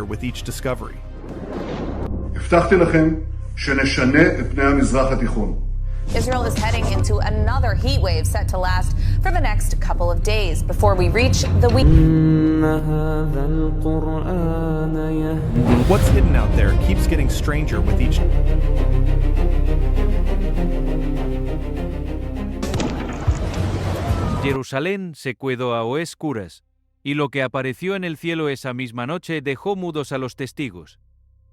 with each discovery. הבטחתי לכם שנשנה את פני המזרח התיכון. Israel is heading into another heat wave set to last for the next couple of days before we reach the week. What's hidden out there keeps getting stranger with each. Jerusalén se quedó a oscuras, y lo que apareció en el cielo esa misma noche dejó mudos a los testigos.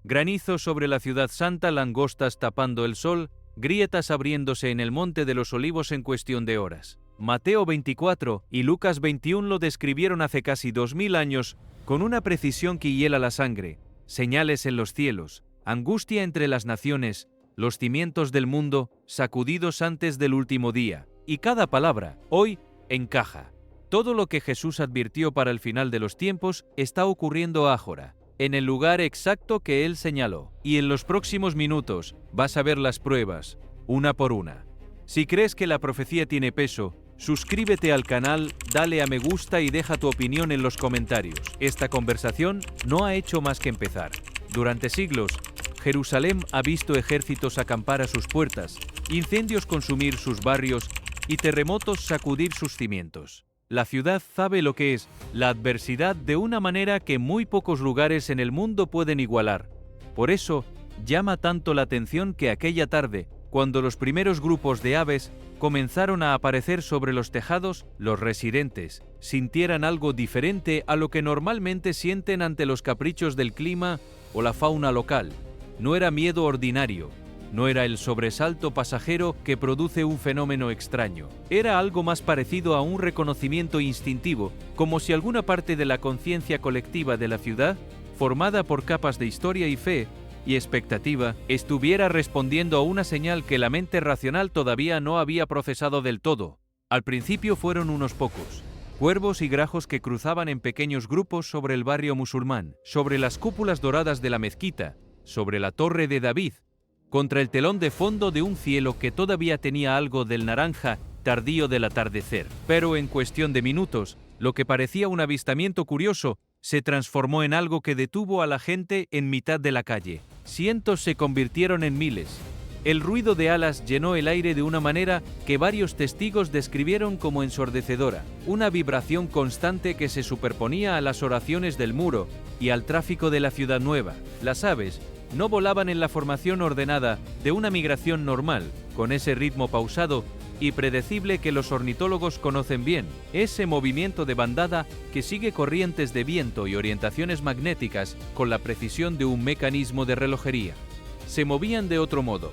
Granizo sobre la ciudad santa, langostas tapando el sol, grietas abriéndose en el monte de los olivos en cuestión de horas. Mateo 24 y Lucas 21 lo describieron hace casi 2000 años con una precisión que hiela la sangre, señales en los cielos, angustia entre las naciones, los cimientos del mundo sacudidos antes del último día. Y cada palabra, hoy, encaja. Todo lo que Jesús advirtió para el final de los tiempos está ocurriendo ahora, en el lugar exacto que Él señaló. Y en los próximos minutos vas a ver las pruebas, una por una. Si crees que la profecía tiene peso, suscríbete al canal, dale a me gusta y deja tu opinión en los comentarios. Esta conversación no ha hecho más que empezar. Durante siglos, Jerusalén ha visto ejércitos acampar a sus puertas, incendios consumir sus barrios y terremotos sacudir sus cimientos. La ciudad sabe lo que es la adversidad de una manera que muy pocos lugares en el mundo pueden igualar. Por eso, llama tanto la atención que aquella tarde, cuando los primeros grupos de aves comenzaron a aparecer sobre los tejados, los residentes sintieran algo diferente a lo que normalmente sienten ante los caprichos del clima o la fauna local. No era miedo ordinario. No era el sobresalto pasajero que produce un fenómeno extraño. Era algo más parecido a un reconocimiento instintivo, como si alguna parte de la conciencia colectiva de la ciudad, formada por capas de historia y fe y expectativa, estuviera respondiendo a una señal que la mente racional todavía no había procesado del todo. Al principio fueron unos pocos, cuervos y grajos que cruzaban en pequeños grupos sobre el barrio musulmán, sobre las cúpulas doradas de la mezquita, sobre la Torre de David, contra el telón de fondo de un cielo que todavía tenía algo del naranja tardío del atardecer. Pero en cuestión de minutos, lo que parecía un avistamiento curioso se transformó en algo que detuvo a la gente en mitad de la calle. Cientos se convirtieron en miles. El ruido de alas llenó el aire de una manera que varios testigos describieron como ensordecedora, una vibración constante que se superponía a las oraciones del muro y al tráfico de la ciudad nueva. Las aves no volaban en la formación ordenada de una migración normal, con ese ritmo pausado y predecible que los ornitólogos conocen bien, ese movimiento de bandada que sigue corrientes de viento y orientaciones magnéticas con la precisión de un mecanismo de relojería. Se movían de otro modo,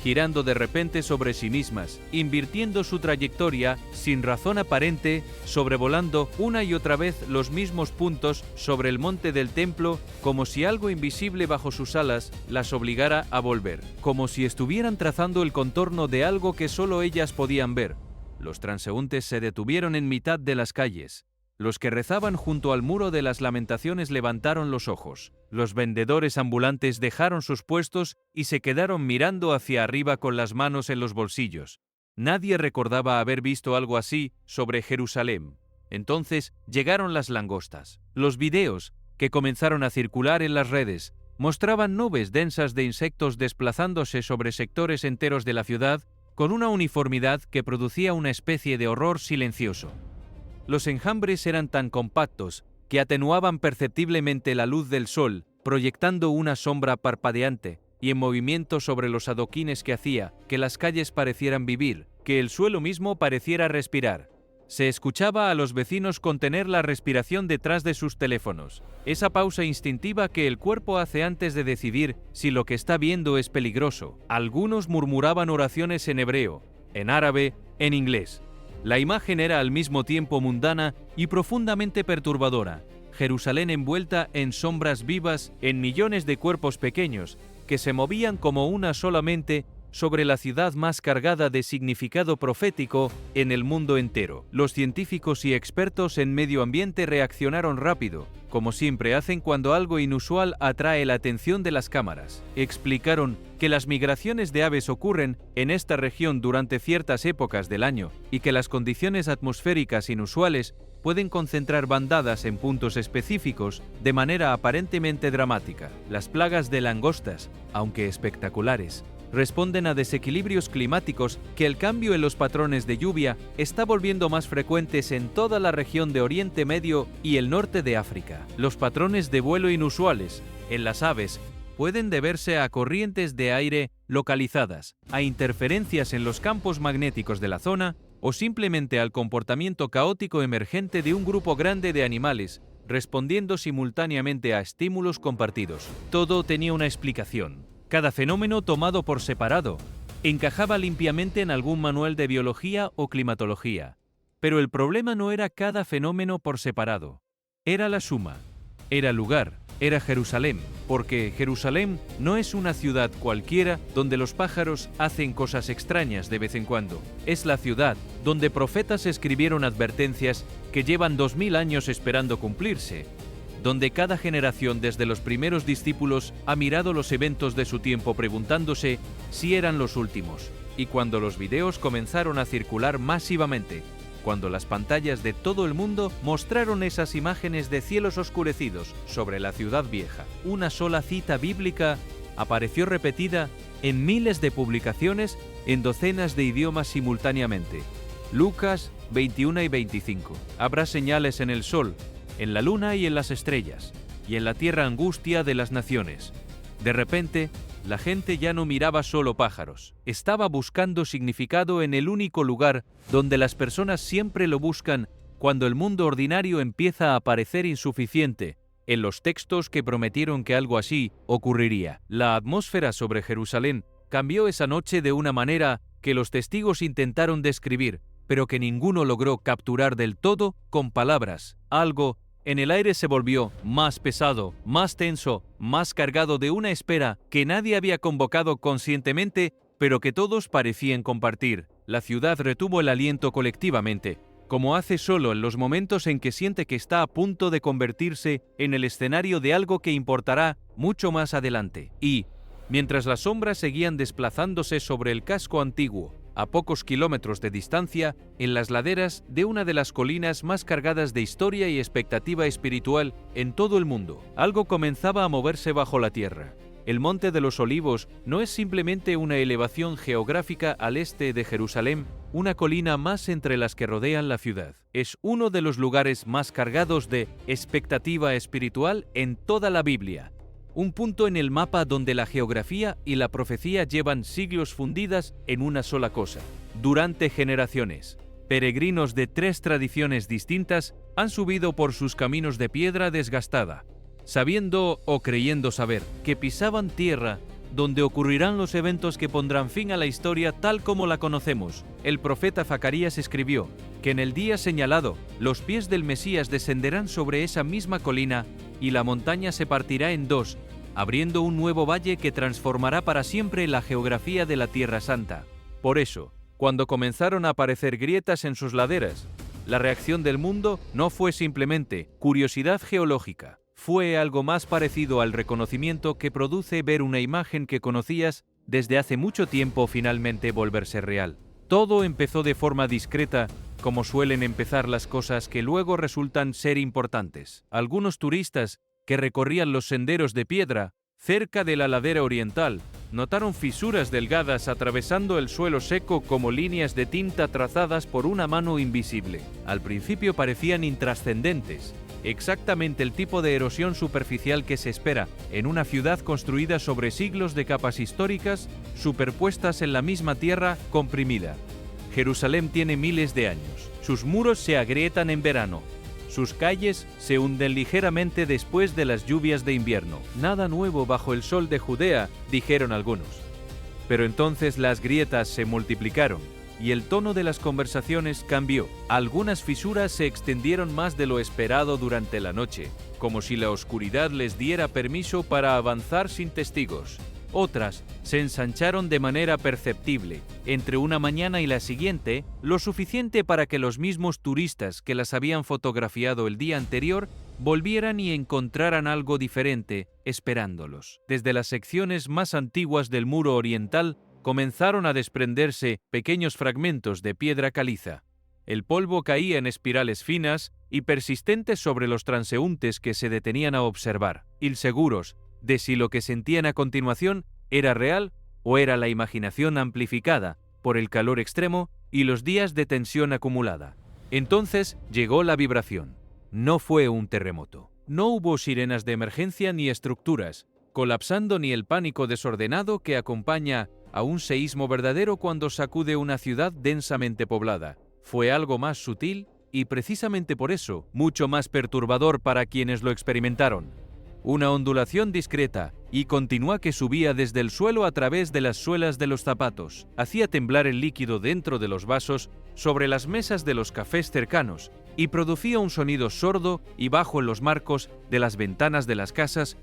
girando de repente sobre sí mismas, invirtiendo su trayectoria sin razón aparente, sobrevolando una y otra vez los mismos puntos sobre el monte del templo, como si algo invisible bajo sus alas las obligara a volver, como si estuvieran trazando el contorno de algo que solo ellas podían ver. Los transeúntes se detuvieron en mitad de las calles. Los que rezaban junto al muro de las lamentaciones levantaron los ojos. Los vendedores ambulantes dejaron sus puestos y se quedaron mirando hacia arriba con las manos en los bolsillos. Nadie recordaba haber visto algo así sobre Jerusalén. Entonces llegaron las langostas. Los videos, que comenzaron a circular en las redes, mostraban nubes densas de insectos desplazándose sobre sectores enteros de la ciudad con una uniformidad que producía una especie de horror silencioso. Los enjambres eran tan compactos que atenuaban perceptiblemente la luz del sol, proyectando una sombra parpadeante y en movimiento sobre los adoquines que hacía que las calles parecieran vivir, que el suelo mismo pareciera respirar. Se escuchaba a los vecinos contener la respiración detrás de sus teléfonos, esa pausa instintiva que el cuerpo hace antes de decidir si lo que está viendo es peligroso. Algunos murmuraban oraciones en hebreo, en árabe, en inglés. La imagen era al mismo tiempo mundana y profundamente perturbadora. Jerusalén envuelta en sombras vivas, en millones de cuerpos pequeños, que se movían como una sola mente sobre la ciudad más cargada de significado profético en el mundo entero. Los científicos y expertos en medio ambiente reaccionaron rápido, como siempre hacen cuando algo inusual atrae la atención de las cámaras. Explicaron que las migraciones de aves ocurren en esta región durante ciertas épocas del año y que las condiciones atmosféricas inusuales pueden concentrar bandadas en puntos específicos de manera aparentemente dramática. Las plagas de langostas, aunque espectaculares, responden a desequilibrios climáticos que el cambio en los patrones de lluvia está volviendo más frecuentes en toda la región de Oriente Medio y el norte de África. Los patrones de vuelo inusuales en las aves pueden deberse a corrientes de aire localizadas, a interferencias en los campos magnéticos de la zona o simplemente al comportamiento caótico emergente de un grupo grande de animales respondiendo simultáneamente a estímulos compartidos. Todo tenía una explicación. Cada fenómeno tomado por separado encajaba limpiamente en algún manual de biología o climatología. Pero el problema no era cada fenómeno por separado. Era la suma. Era el lugar. Era Jerusalén, porque Jerusalén no es una ciudad cualquiera donde los pájaros hacen cosas extrañas de vez en cuando. Es la ciudad donde profetas escribieron advertencias que llevan 2000 años esperando cumplirse, donde cada generación desde los primeros discípulos ha mirado los eventos de su tiempo preguntándose si eran los últimos. Y cuando los videos comenzaron a circular masivamente, cuando las pantallas de todo el mundo mostraron esas imágenes de cielos oscurecidos sobre la ciudad vieja, una sola cita bíblica apareció repetida en miles de publicaciones en docenas de idiomas simultáneamente. Lucas 21 y 25. Habrá señales en el sol, en la luna y en las estrellas, y en la tierra angustia de las naciones. De repente, la gente ya no miraba solo pájaros, estaba buscando significado en el único lugar donde las personas siempre lo buscan cuando el mundo ordinario empieza a parecer insuficiente, en los textos que prometieron que algo así ocurriría. La atmósfera sobre Jerusalén cambió esa noche de una manera que los testigos intentaron describir, pero que ninguno logró capturar del todo con palabras. Algo en el aire se volvió más pesado, más tenso, más cargado de una espera que nadie había convocado conscientemente, pero que todos parecían compartir. La ciudad retuvo el aliento colectivamente, como hace solo en los momentos en que siente que está a punto de convertirse en el escenario de algo que importará mucho más adelante. Y, mientras las sombras seguían desplazándose sobre el casco antiguo, a pocos kilómetros de distancia, en las laderas de una de las colinas más cargadas de historia y expectativa espiritual en todo el mundo, algo comenzaba a moverse bajo la tierra. El Monte de los Olivos no es simplemente una elevación geográfica al este de Jerusalén, una colina más entre las que rodean la ciudad. Es uno de los lugares más cargados de expectativa espiritual en toda la Biblia. Un punto en el mapa donde la geografía y la profecía llevan siglos fundidas en una sola cosa. Durante generaciones, peregrinos de 3 tradiciones distintas han subido por sus caminos de piedra desgastada, sabiendo o creyendo saber que pisaban tierra donde ocurrirán los eventos que pondrán fin a la historia tal como la conocemos. El profeta Zacarías escribió que en el día señalado, los pies del Mesías descenderán sobre esa misma colina y la montaña se partirá en 2, abriendo un nuevo valle que transformará para siempre la geografía de la Tierra Santa. Por eso, cuando comenzaron a aparecer grietas en sus laderas, la reacción del mundo no fue simplemente curiosidad geológica, fue algo más parecido al reconocimiento que produce ver una imagen que conocías desde hace mucho tiempo finalmente volverse real. Todo empezó de forma discreta, como suelen empezar las cosas que luego resultan ser importantes. Algunos turistas que recorrían los senderos de piedra cerca de la ladera oriental notaron fisuras delgadas atravesando el suelo seco como líneas de tinta trazadas por una mano invisible. Al principio parecían intrascendentes, exactamente el tipo de erosión superficial que se espera en una ciudad construida sobre siglos de capas históricas superpuestas en la misma tierra comprimida. Jerusalén tiene miles de años. Sus muros se agrietan en verano. Sus calles se hunden ligeramente después de las lluvias de invierno. Nada nuevo bajo el sol de Judea, dijeron algunos. Pero entonces las grietas se multiplicaron y el tono de las conversaciones cambió. Algunas fisuras se extendieron más de lo esperado durante la noche, como si la oscuridad les diera permiso para avanzar sin testigos. Otras se ensancharon de manera perceptible, entre una mañana y la siguiente, lo suficiente para que los mismos turistas que las habían fotografiado el día anterior volvieran y encontraran algo diferente esperándolos. Desde las secciones más antiguas del muro oriental comenzaron a desprenderse pequeños fragmentos de piedra caliza. El polvo caía en espirales finas y persistentes sobre los transeúntes que se detenían a observar, inseguros de si lo que sentían a continuación era real o era la imaginación amplificada por el calor extremo y los días de tensión acumulada. Entonces llegó la vibración. No fue un terremoto. No hubo sirenas de emergencia ni estructuras, colapsando ni el pánico desordenado que acompaña a un seísmo verdadero cuando sacude una ciudad densamente poblada. Fue algo más sutil y precisamente por eso mucho más perturbador para quienes lo experimentaron. Una ondulación discreta y continua que subía desde el suelo a través de las suelas de los zapatos. Hacía temblar el líquido dentro de los vasos sobre las mesas de los cafés cercanos y producía un sonido sordo y bajo en los marcos de las ventanas de las casas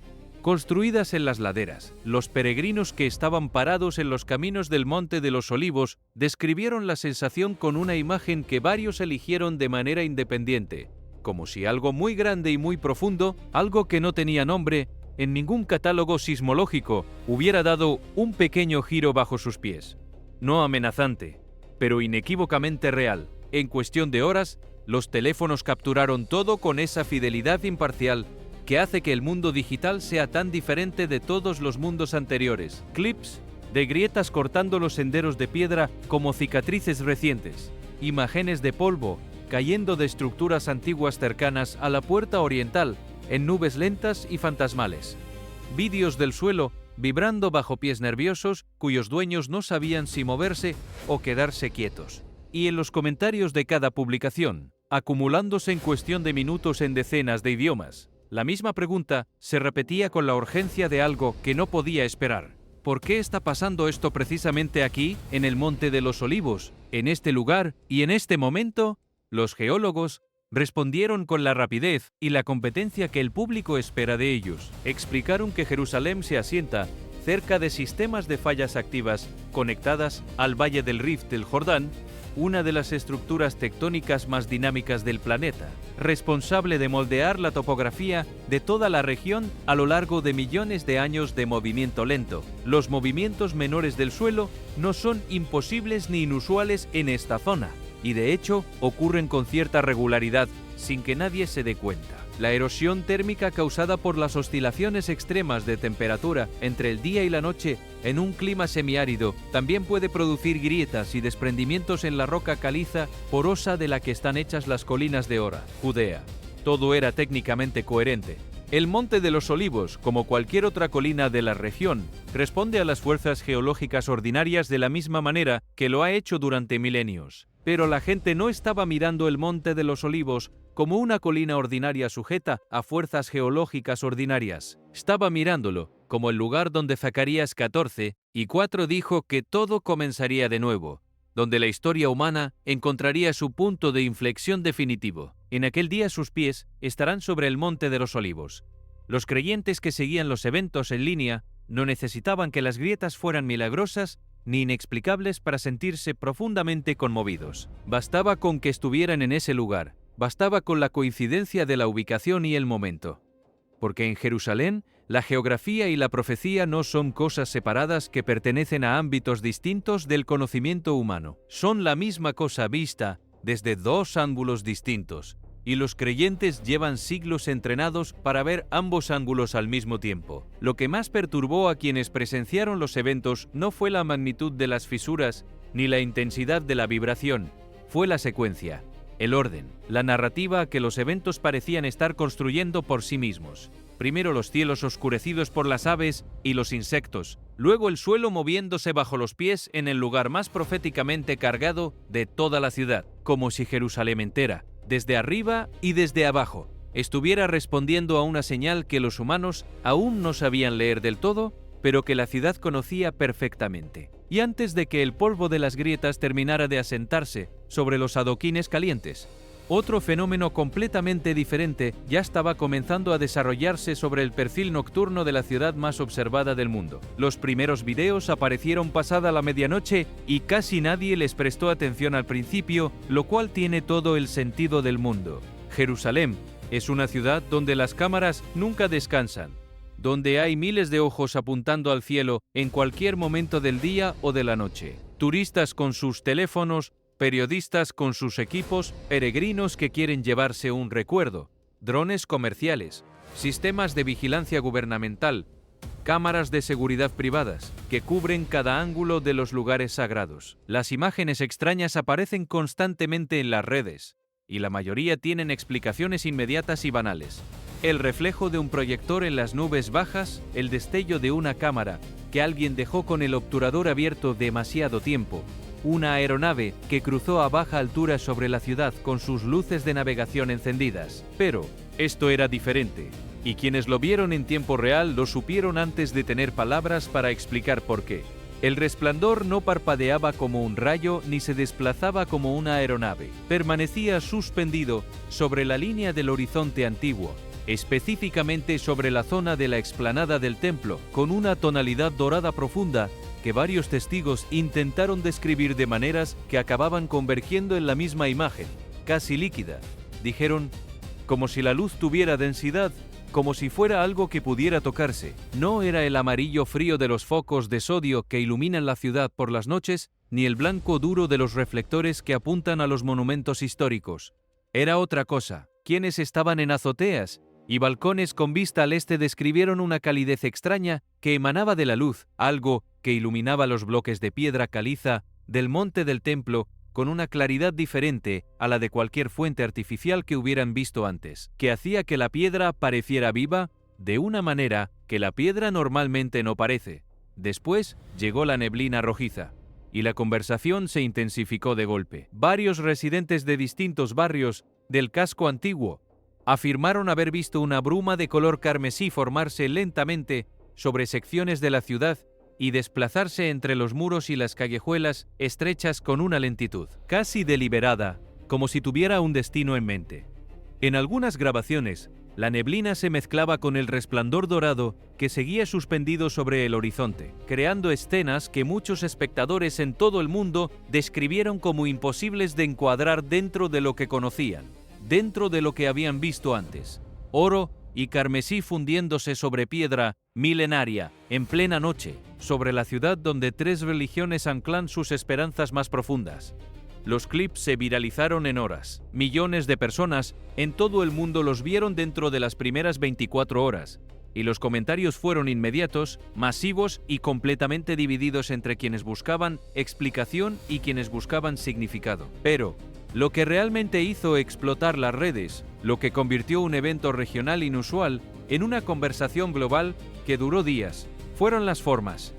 construidas en las laderas. Los peregrinos que estaban parados en los caminos del Monte de los Olivos describieron la sensación con una imagen que varios eligieron de manera independiente, como si algo muy grande y muy profundo, algo que no tenía nombre en ningún catálogo sismológico, hubiera dado un pequeño giro bajo sus pies. No amenazante, pero inequívocamente real. En cuestión de horas, los teléfonos capturaron todo con esa fidelidad imparcial que hace que el mundo digital sea tan diferente de todos los mundos anteriores. Clips de grietas cortando los senderos de piedra como cicatrices recientes, imágenes de polvo cayendo de estructuras antiguas cercanas a la puerta oriental en nubes lentas y fantasmales. Vídeos del suelo vibrando bajo pies nerviosos cuyos dueños no sabían si moverse o quedarse quietos. Y en los comentarios de cada publicación, acumulándose en cuestión de minutos en decenas de idiomas, la misma pregunta se repetía con la urgencia de algo que no podía esperar. ¿Por qué está pasando esto precisamente aquí, en el Monte de los Olivos, en este lugar y en este momento? Los geólogos respondieron con la rapidez y la competencia que el público espera de ellos. Explicaron que Jerusalén se asienta cerca de sistemas de fallas activas conectadas al Valle del Rift del Jordán, una de las estructuras tectónicas más dinámicas del planeta, responsable de moldear la topografía de toda la región a lo largo de millones de años de movimiento lento. Los movimientos menores del suelo no son imposibles ni inusuales en esta zona, y de hecho ocurren con cierta regularidad sin que nadie se dé cuenta. La erosión térmica causada por las oscilaciones extremas de temperatura entre el día y la noche en un clima semiárido también puede producir grietas y desprendimientos en la roca caliza porosa de la que están hechas las colinas de Ora, Judea. Todo era técnicamente coherente. El Monte de los Olivos, como cualquier otra colina de la región, responde a las fuerzas geológicas ordinarias de la misma manera que lo ha hecho durante milenios. Pero la gente no estaba mirando el Monte de los Olivos como una colina ordinaria sujeta a fuerzas geológicas ordinarias. Estaba mirándolo como el lugar donde Zacarías 14:4 dijo que todo comenzaría de nuevo, donde la historia humana encontraría su punto de inflexión definitivo. En aquel día sus pies estarán sobre el Monte de los Olivos. Los creyentes que seguían los eventos en línea no necesitaban que las grietas fueran milagrosas ni inexplicables para sentirse profundamente conmovidos. Bastaba con que estuvieran en ese lugar, bastaba con la coincidencia de la ubicación y el momento. Porque en Jerusalén, la geografía y la profecía no son cosas separadas que pertenecen a ámbitos distintos del conocimiento humano. Son la misma cosa vista desde dos ángulos distintos, y los creyentes llevan siglos entrenados para ver ambos ángulos al mismo tiempo. Lo que más perturbó a quienes presenciaron los eventos no fue la magnitud de las fisuras ni la intensidad de la vibración, fue la secuencia, el orden, la narrativa que los eventos parecían estar construyendo por sí mismos. Primero los cielos oscurecidos por las aves y los insectos, luego el suelo moviéndose bajo los pies en el lugar más proféticamente cargado de toda la ciudad, como si Jerusalén entera, desde arriba y desde abajo, estuviera respondiendo a una señal que los humanos aún no sabían leer del todo, pero que la ciudad conocía perfectamente. Y antes de que el polvo de las grietas terminara de asentarse sobre los adoquines calientes, otro fenómeno completamente diferente ya estaba comenzando a desarrollarse sobre el perfil nocturno de la ciudad más observada del mundo. Los primeros videos aparecieron pasada la medianoche y casi nadie les prestó atención al principio, lo cual tiene todo el sentido del mundo. Jerusalén es una ciudad donde las cámaras nunca descansan, donde hay miles de ojos apuntando al cielo en cualquier momento del día o de la noche. Turistas con sus teléfonos periodistas con sus equipos, peregrinos que quieren llevarse un recuerdo, drones comerciales, sistemas de vigilancia gubernamental, cámaras de seguridad privadas que cubren cada ángulo de los lugares sagrados. Las imágenes extrañas aparecen constantemente en las redes, y la mayoría tienen explicaciones inmediatas y banales. El reflejo de un proyector en las nubes bajas, el destello de una cámara que alguien dejó con el obturador abierto demasiado tiempo, una aeronave que cruzó a baja altura sobre la ciudad con sus luces de navegación encendidas. Pero esto era diferente, y quienes lo vieron en tiempo real lo supieron antes de tener palabras para explicar por qué. El resplandor no parpadeaba como un rayo ni se desplazaba como una aeronave. Permanecía suspendido sobre la línea del horizonte antiguo, específicamente sobre la zona de la explanada del templo, con una tonalidad dorada profunda que varios testigos intentaron describir de maneras que acababan convergiendo en la misma imagen, casi líquida. Dijeron, como si la luz tuviera densidad, como si fuera algo que pudiera tocarse. No era el amarillo frío de los focos de sodio que iluminan la ciudad por las noches, ni el blanco duro de los reflectores que apuntan a los monumentos históricos. Era otra cosa. Quienes estaban en azoteas y balcones con vista al este describieron una calidez extraña que emanaba de la luz, algo que iluminaba los bloques de piedra caliza del monte del templo con una claridad diferente a la de cualquier fuente artificial que hubieran visto antes, que hacía que la piedra pareciera viva de una manera que la piedra normalmente no parece. Después llegó la neblina rojiza, y la conversación se intensificó de golpe. Varios residentes de distintos barrios del casco antiguo afirmaron haber visto una bruma de color carmesí formarse lentamente sobre secciones de la ciudad y desplazarse entre los muros y las callejuelas estrechas con una lentitud casi deliberada, como si tuviera un destino en mente. En algunas grabaciones, la neblina se mezclaba con el resplandor dorado que seguía suspendido sobre el horizonte, creando escenas que muchos espectadores en todo el mundo describieron como imposibles de encuadrar dentro de lo que conocían, dentro de lo que habían visto antes. Oro y carmesí fundiéndose sobre piedra milenaria, en plena noche, sobre la ciudad donde 3 religiones anclan sus esperanzas más profundas. Los clips se viralizaron en horas. Millones de personas en todo el mundo los vieron dentro de las primeras 24 horas, y los comentarios fueron inmediatos, masivos y completamente divididos entre quienes buscaban explicación y quienes buscaban significado. Pero lo que realmente hizo explotar las redes, lo que convirtió un evento regional inusual en una conversación global que duró días, fueron las formas.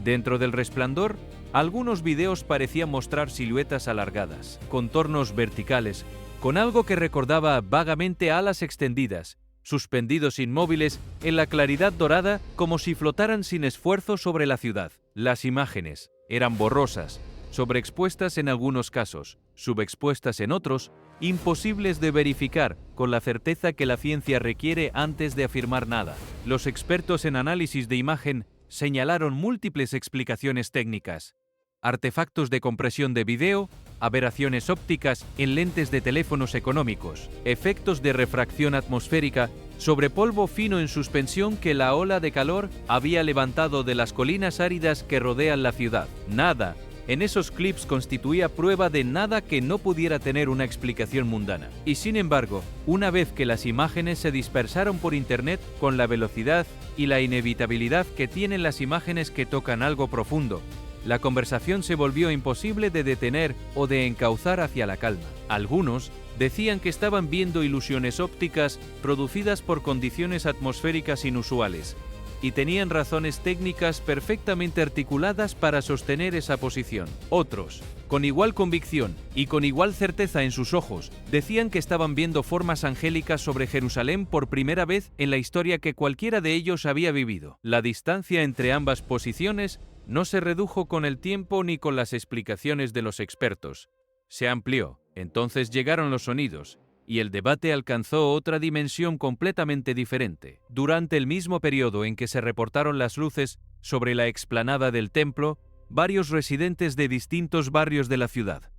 Dentro del resplandor, algunos videos parecían mostrar siluetas alargadas, contornos verticales, con algo que recordaba vagamente alas extendidas, suspendidos inmóviles en la claridad dorada como si flotaran sin esfuerzo sobre la ciudad. Las imágenes eran borrosas, sobreexpuestas en algunos casos, subexpuestas en otros, imposibles de verificar con la certeza que la ciencia requiere antes de afirmar nada. Los expertos en análisis de imagen señalaron múltiples explicaciones técnicas: artefactos de compresión de video, aberraciones ópticas en lentes de teléfonos económicos, efectos de refracción atmosférica sobre polvo fino en suspensión que la ola de calor había levantado de las colinas áridas que rodean la ciudad. Nada en esos clips constituía prueba de nada que no pudiera tener una explicación mundana. Y sin embargo, una vez que las imágenes se dispersaron por internet con la velocidad y la inevitabilidad que tienen las imágenes que tocan algo profundo, la conversación se volvió imposible de detener o de encauzar hacia la calma. Algunos decían que estaban viendo ilusiones ópticas producidas por condiciones atmosféricas inusuales, y tenían razones técnicas perfectamente articuladas para sostener esa posición. Otros, con igual convicción y con igual certeza en sus ojos, decían que estaban viendo formas angélicas sobre Jerusalén por primera vez en la historia que cualquiera de ellos había vivido. La distancia entre ambas posiciones no se redujo con el tiempo ni con las explicaciones de los expertos. Se amplió. Entonces llegaron los sonidos, y el debate alcanzó otra dimensión completamente diferente. Durante el mismo periodo en que se reportaron las luces sobre la explanada del templo, varios residentes de distintos barrios de la ciudad,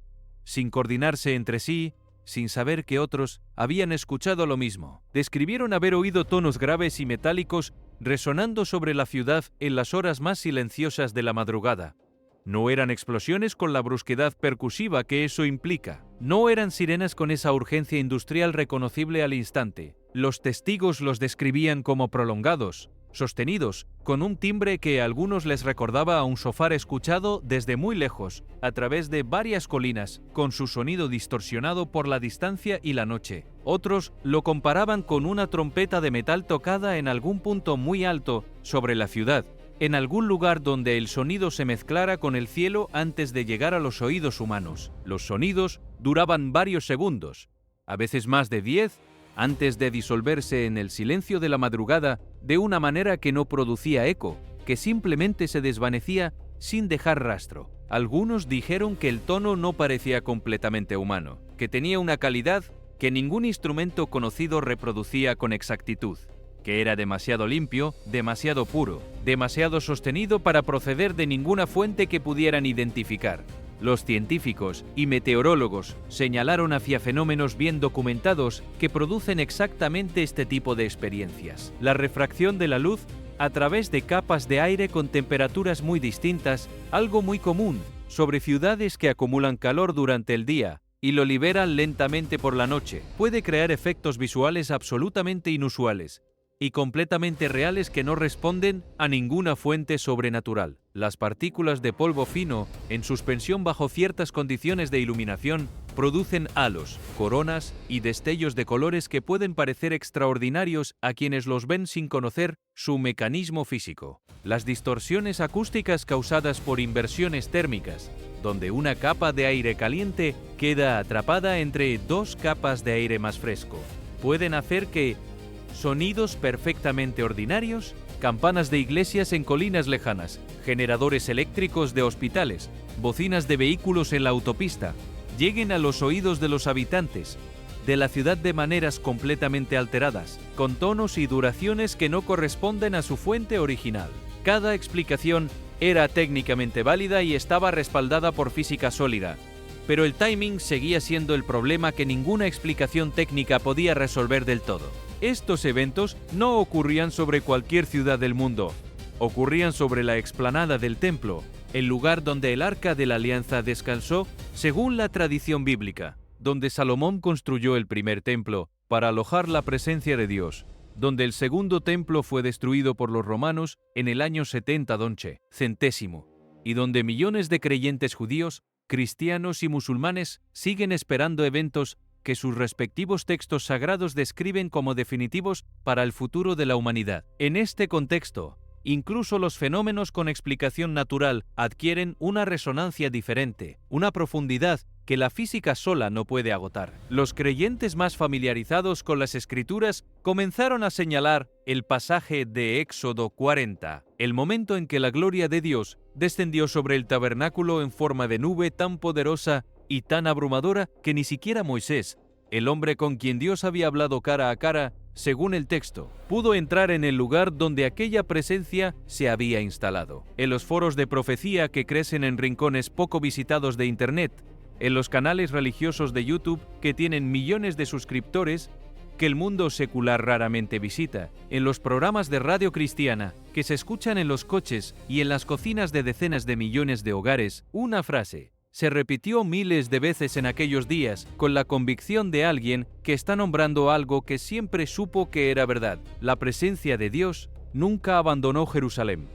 sin coordinarse entre sí, sin saber que otros habían escuchado lo mismo, describieron haber oído tonos graves y metálicos resonando sobre la ciudad en las horas más silenciosas de la madrugada, No eran explosiones con la brusquedad percusiva que eso implica. No eran sirenas con esa urgencia industrial reconocible al instante. Los testigos los describían como prolongados, sostenidos, con un timbre que a algunos les recordaba a un shofar escuchado desde muy lejos, a través de varias colinas, con su sonido distorsionado por la distancia y la noche. Otros lo comparaban con una trompeta de metal tocada en algún punto muy alto sobre la ciudad, en algún lugar donde el sonido se mezclara con el cielo antes de llegar a los oídos humanos. Los sonidos duraban varios segundos, a veces más de 10, antes de disolverse en el silencio de la madrugada de una manera que no producía eco, que simplemente se desvanecía sin dejar rastro. Algunos dijeron que el tono no parecía completamente humano, que tenía una calidad que ningún instrumento conocido reproducía con exactitud, que era demasiado limpio, demasiado puro, demasiado sostenido para proceder de ninguna fuente que pudieran identificar. Los científicos y meteorólogos señalaron hacia fenómenos bien documentados que producen exactamente este tipo de experiencias. La refracción de la luz a través de capas de aire con temperaturas muy distintas, algo muy común sobre ciudades que acumulan calor durante el día y lo liberan lentamente por la noche. Puede crear efectos visuales absolutamente inusuales y completamente reales que no responden a ninguna fuente sobrenatural. Las partículas de polvo fino, en suspensión bajo ciertas condiciones de iluminación, producen halos, coronas y destellos de colores que pueden parecer extraordinarios a quienes los ven sin conocer su mecanismo físico. Las distorsiones acústicas causadas por inversiones térmicas, donde una capa de aire caliente queda atrapada entre dos capas de aire más fresco, pueden hacer que sonidos perfectamente ordinarios, campanas de iglesias en colinas lejanas, generadores eléctricos de hospitales, bocinas de vehículos en la autopista, lleguen a los oídos de los habitantes de la ciudad de maneras completamente alteradas, con tonos y duraciones que no corresponden a su fuente original. Cada explicación era técnicamente válida y estaba respaldada por física sólida, pero el timing seguía siendo el problema que ninguna explicación técnica podía resolver del todo. Estos eventos no ocurrían sobre cualquier ciudad del mundo, ocurrían sobre la explanada del templo, el lugar donde el Arca de la Alianza descansó según la tradición bíblica, donde Salomón construyó el primer templo para alojar la presencia de Dios, donde el segundo templo fue destruido por los romanos en el año 70 centésimo, y donde millones de creyentes judíos, cristianos y musulmanes siguen esperando eventos que sus respectivos textos sagrados describen como definitivos para el futuro de la humanidad. En este contexto, incluso los fenómenos con explicación natural adquieren una resonancia diferente, una profundidad que la física sola no puede agotar. Los creyentes más familiarizados con las Escrituras comenzaron a señalar el pasaje de Éxodo 40, el momento en que la gloria de Dios descendió sobre el tabernáculo en forma de nube tan poderosa y tan abrumadora que ni siquiera Moisés, el hombre con quien Dios había hablado cara a cara, según el texto, pudo entrar en el lugar donde aquella presencia se había instalado. En los foros de profecía que crecen en rincones poco visitados de Internet, en los canales religiosos de YouTube que tienen millones de suscriptores que el mundo secular raramente visita, en los programas de radio cristiana que se escuchan en los coches y en las cocinas de decenas de millones de hogares, una frase se repitió miles de veces en aquellos días con la convicción de alguien que está nombrando algo que siempre supo que era verdad. La presencia de Dios nunca abandonó Jerusalén.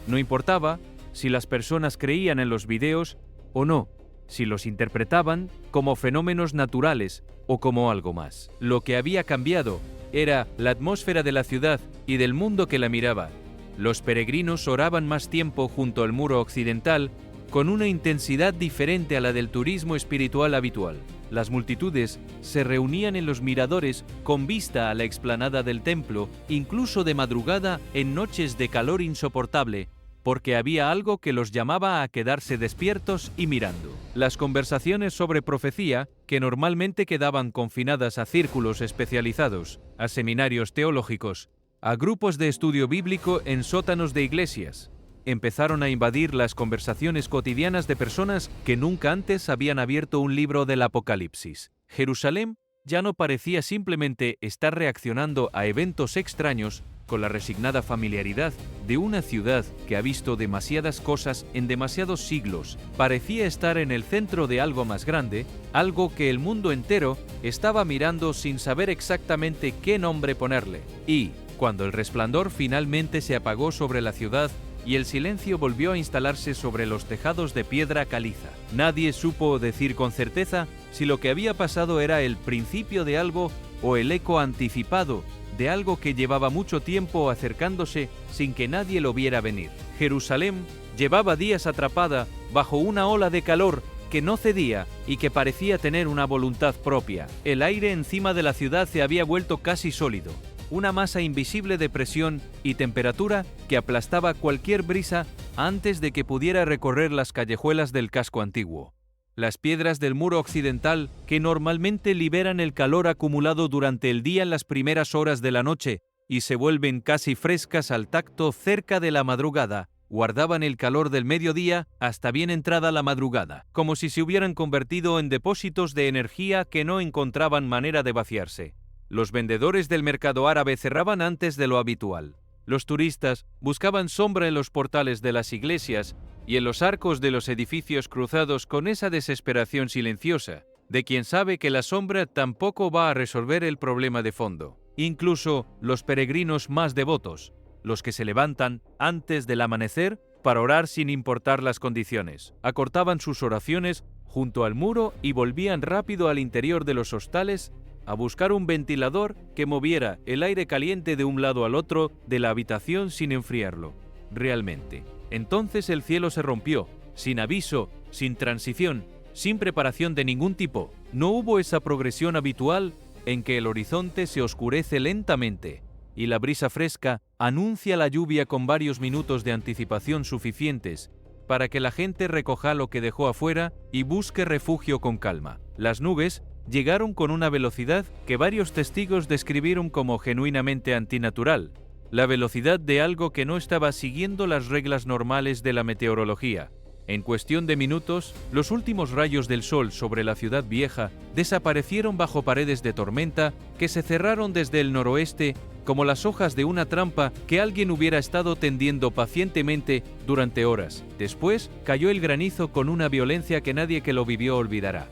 No importaba si las personas creían en los videos o no, si los interpretaban como fenómenos naturales o como algo más. Lo que había cambiado era la atmósfera de la ciudad y del mundo que la miraba. Los peregrinos oraban más tiempo junto al muro occidental con una intensidad diferente a la del turismo espiritual habitual. Las multitudes se reunían en los miradores con vista a la explanada del templo, incluso de madrugada en noches de calor insoportable, porque había algo que los llamaba a quedarse despiertos y mirando. Las conversaciones sobre profecía, que normalmente quedaban confinadas a círculos especializados, a seminarios teológicos, a grupos de estudio bíblico en sótanos de iglesias, empezaron a invadir las conversaciones cotidianas de personas que nunca antes habían abierto un libro del Apocalipsis. Jerusalén ya no parecía simplemente estar reaccionando a eventos extraños, con la resignada familiaridad de una ciudad que ha visto demasiadas cosas en demasiados siglos. Parecía estar en el centro de algo más grande, algo que el mundo entero estaba mirando sin saber exactamente qué nombre ponerle. Y, cuando el resplandor finalmente se apagó sobre la ciudad y el silencio volvió a instalarse sobre los tejados de piedra caliza, nadie supo decir con certeza si lo que había pasado era el principio de algo o el eco anticipado de algo que llevaba mucho tiempo acercándose sin que nadie lo viera venir. Jerusalén llevaba días atrapada bajo una ola de calor que no cedía y que parecía tener una voluntad propia. El aire encima de la ciudad se había vuelto casi sólido, una masa invisible de presión y temperatura que aplastaba cualquier brisa antes de que pudiera recorrer las callejuelas del casco antiguo. Las piedras del muro occidental, que normalmente liberan el calor acumulado durante el día en las primeras horas de la noche y se vuelven casi frescas al tacto cerca de la madrugada, guardaban el calor del mediodía hasta bien entrada la madrugada, como si se hubieran convertido en depósitos de energía que no encontraban manera de vaciarse. Los vendedores del mercado árabe cerraban antes de lo habitual. Los turistas buscaban sombra en los portales de las iglesias y en los arcos de los edificios cruzados con esa desesperación silenciosa de quien sabe que la sombra tampoco va a resolver el problema de fondo. Incluso los peregrinos más devotos, los que se levantan antes del amanecer para orar sin importar las condiciones, acortaban sus oraciones junto al muro y volvían rápido al interior de los hostales a buscar un ventilador que moviera el aire caliente de un lado al otro de la habitación sin enfriarlo. Realmente. Entonces el cielo se rompió, sin aviso, sin transición, sin preparación de ningún tipo. No hubo esa progresión habitual en que el horizonte se oscurece lentamente y la brisa fresca anuncia la lluvia con varios minutos de anticipación suficientes para que la gente recoja lo que dejó afuera y busque refugio con calma. Las nubes llegaron con una velocidad que varios testigos describieron como genuinamente antinatural, la velocidad de algo que no estaba siguiendo las reglas normales de la meteorología. En cuestión de minutos, los últimos rayos del sol sobre la ciudad vieja desaparecieron bajo paredes de tormenta que se cerraron desde el noroeste como las hojas de una trampa que alguien hubiera estado tendiendo pacientemente durante horas. Después cayó el granizo con una violencia que nadie que lo vivió olvidará.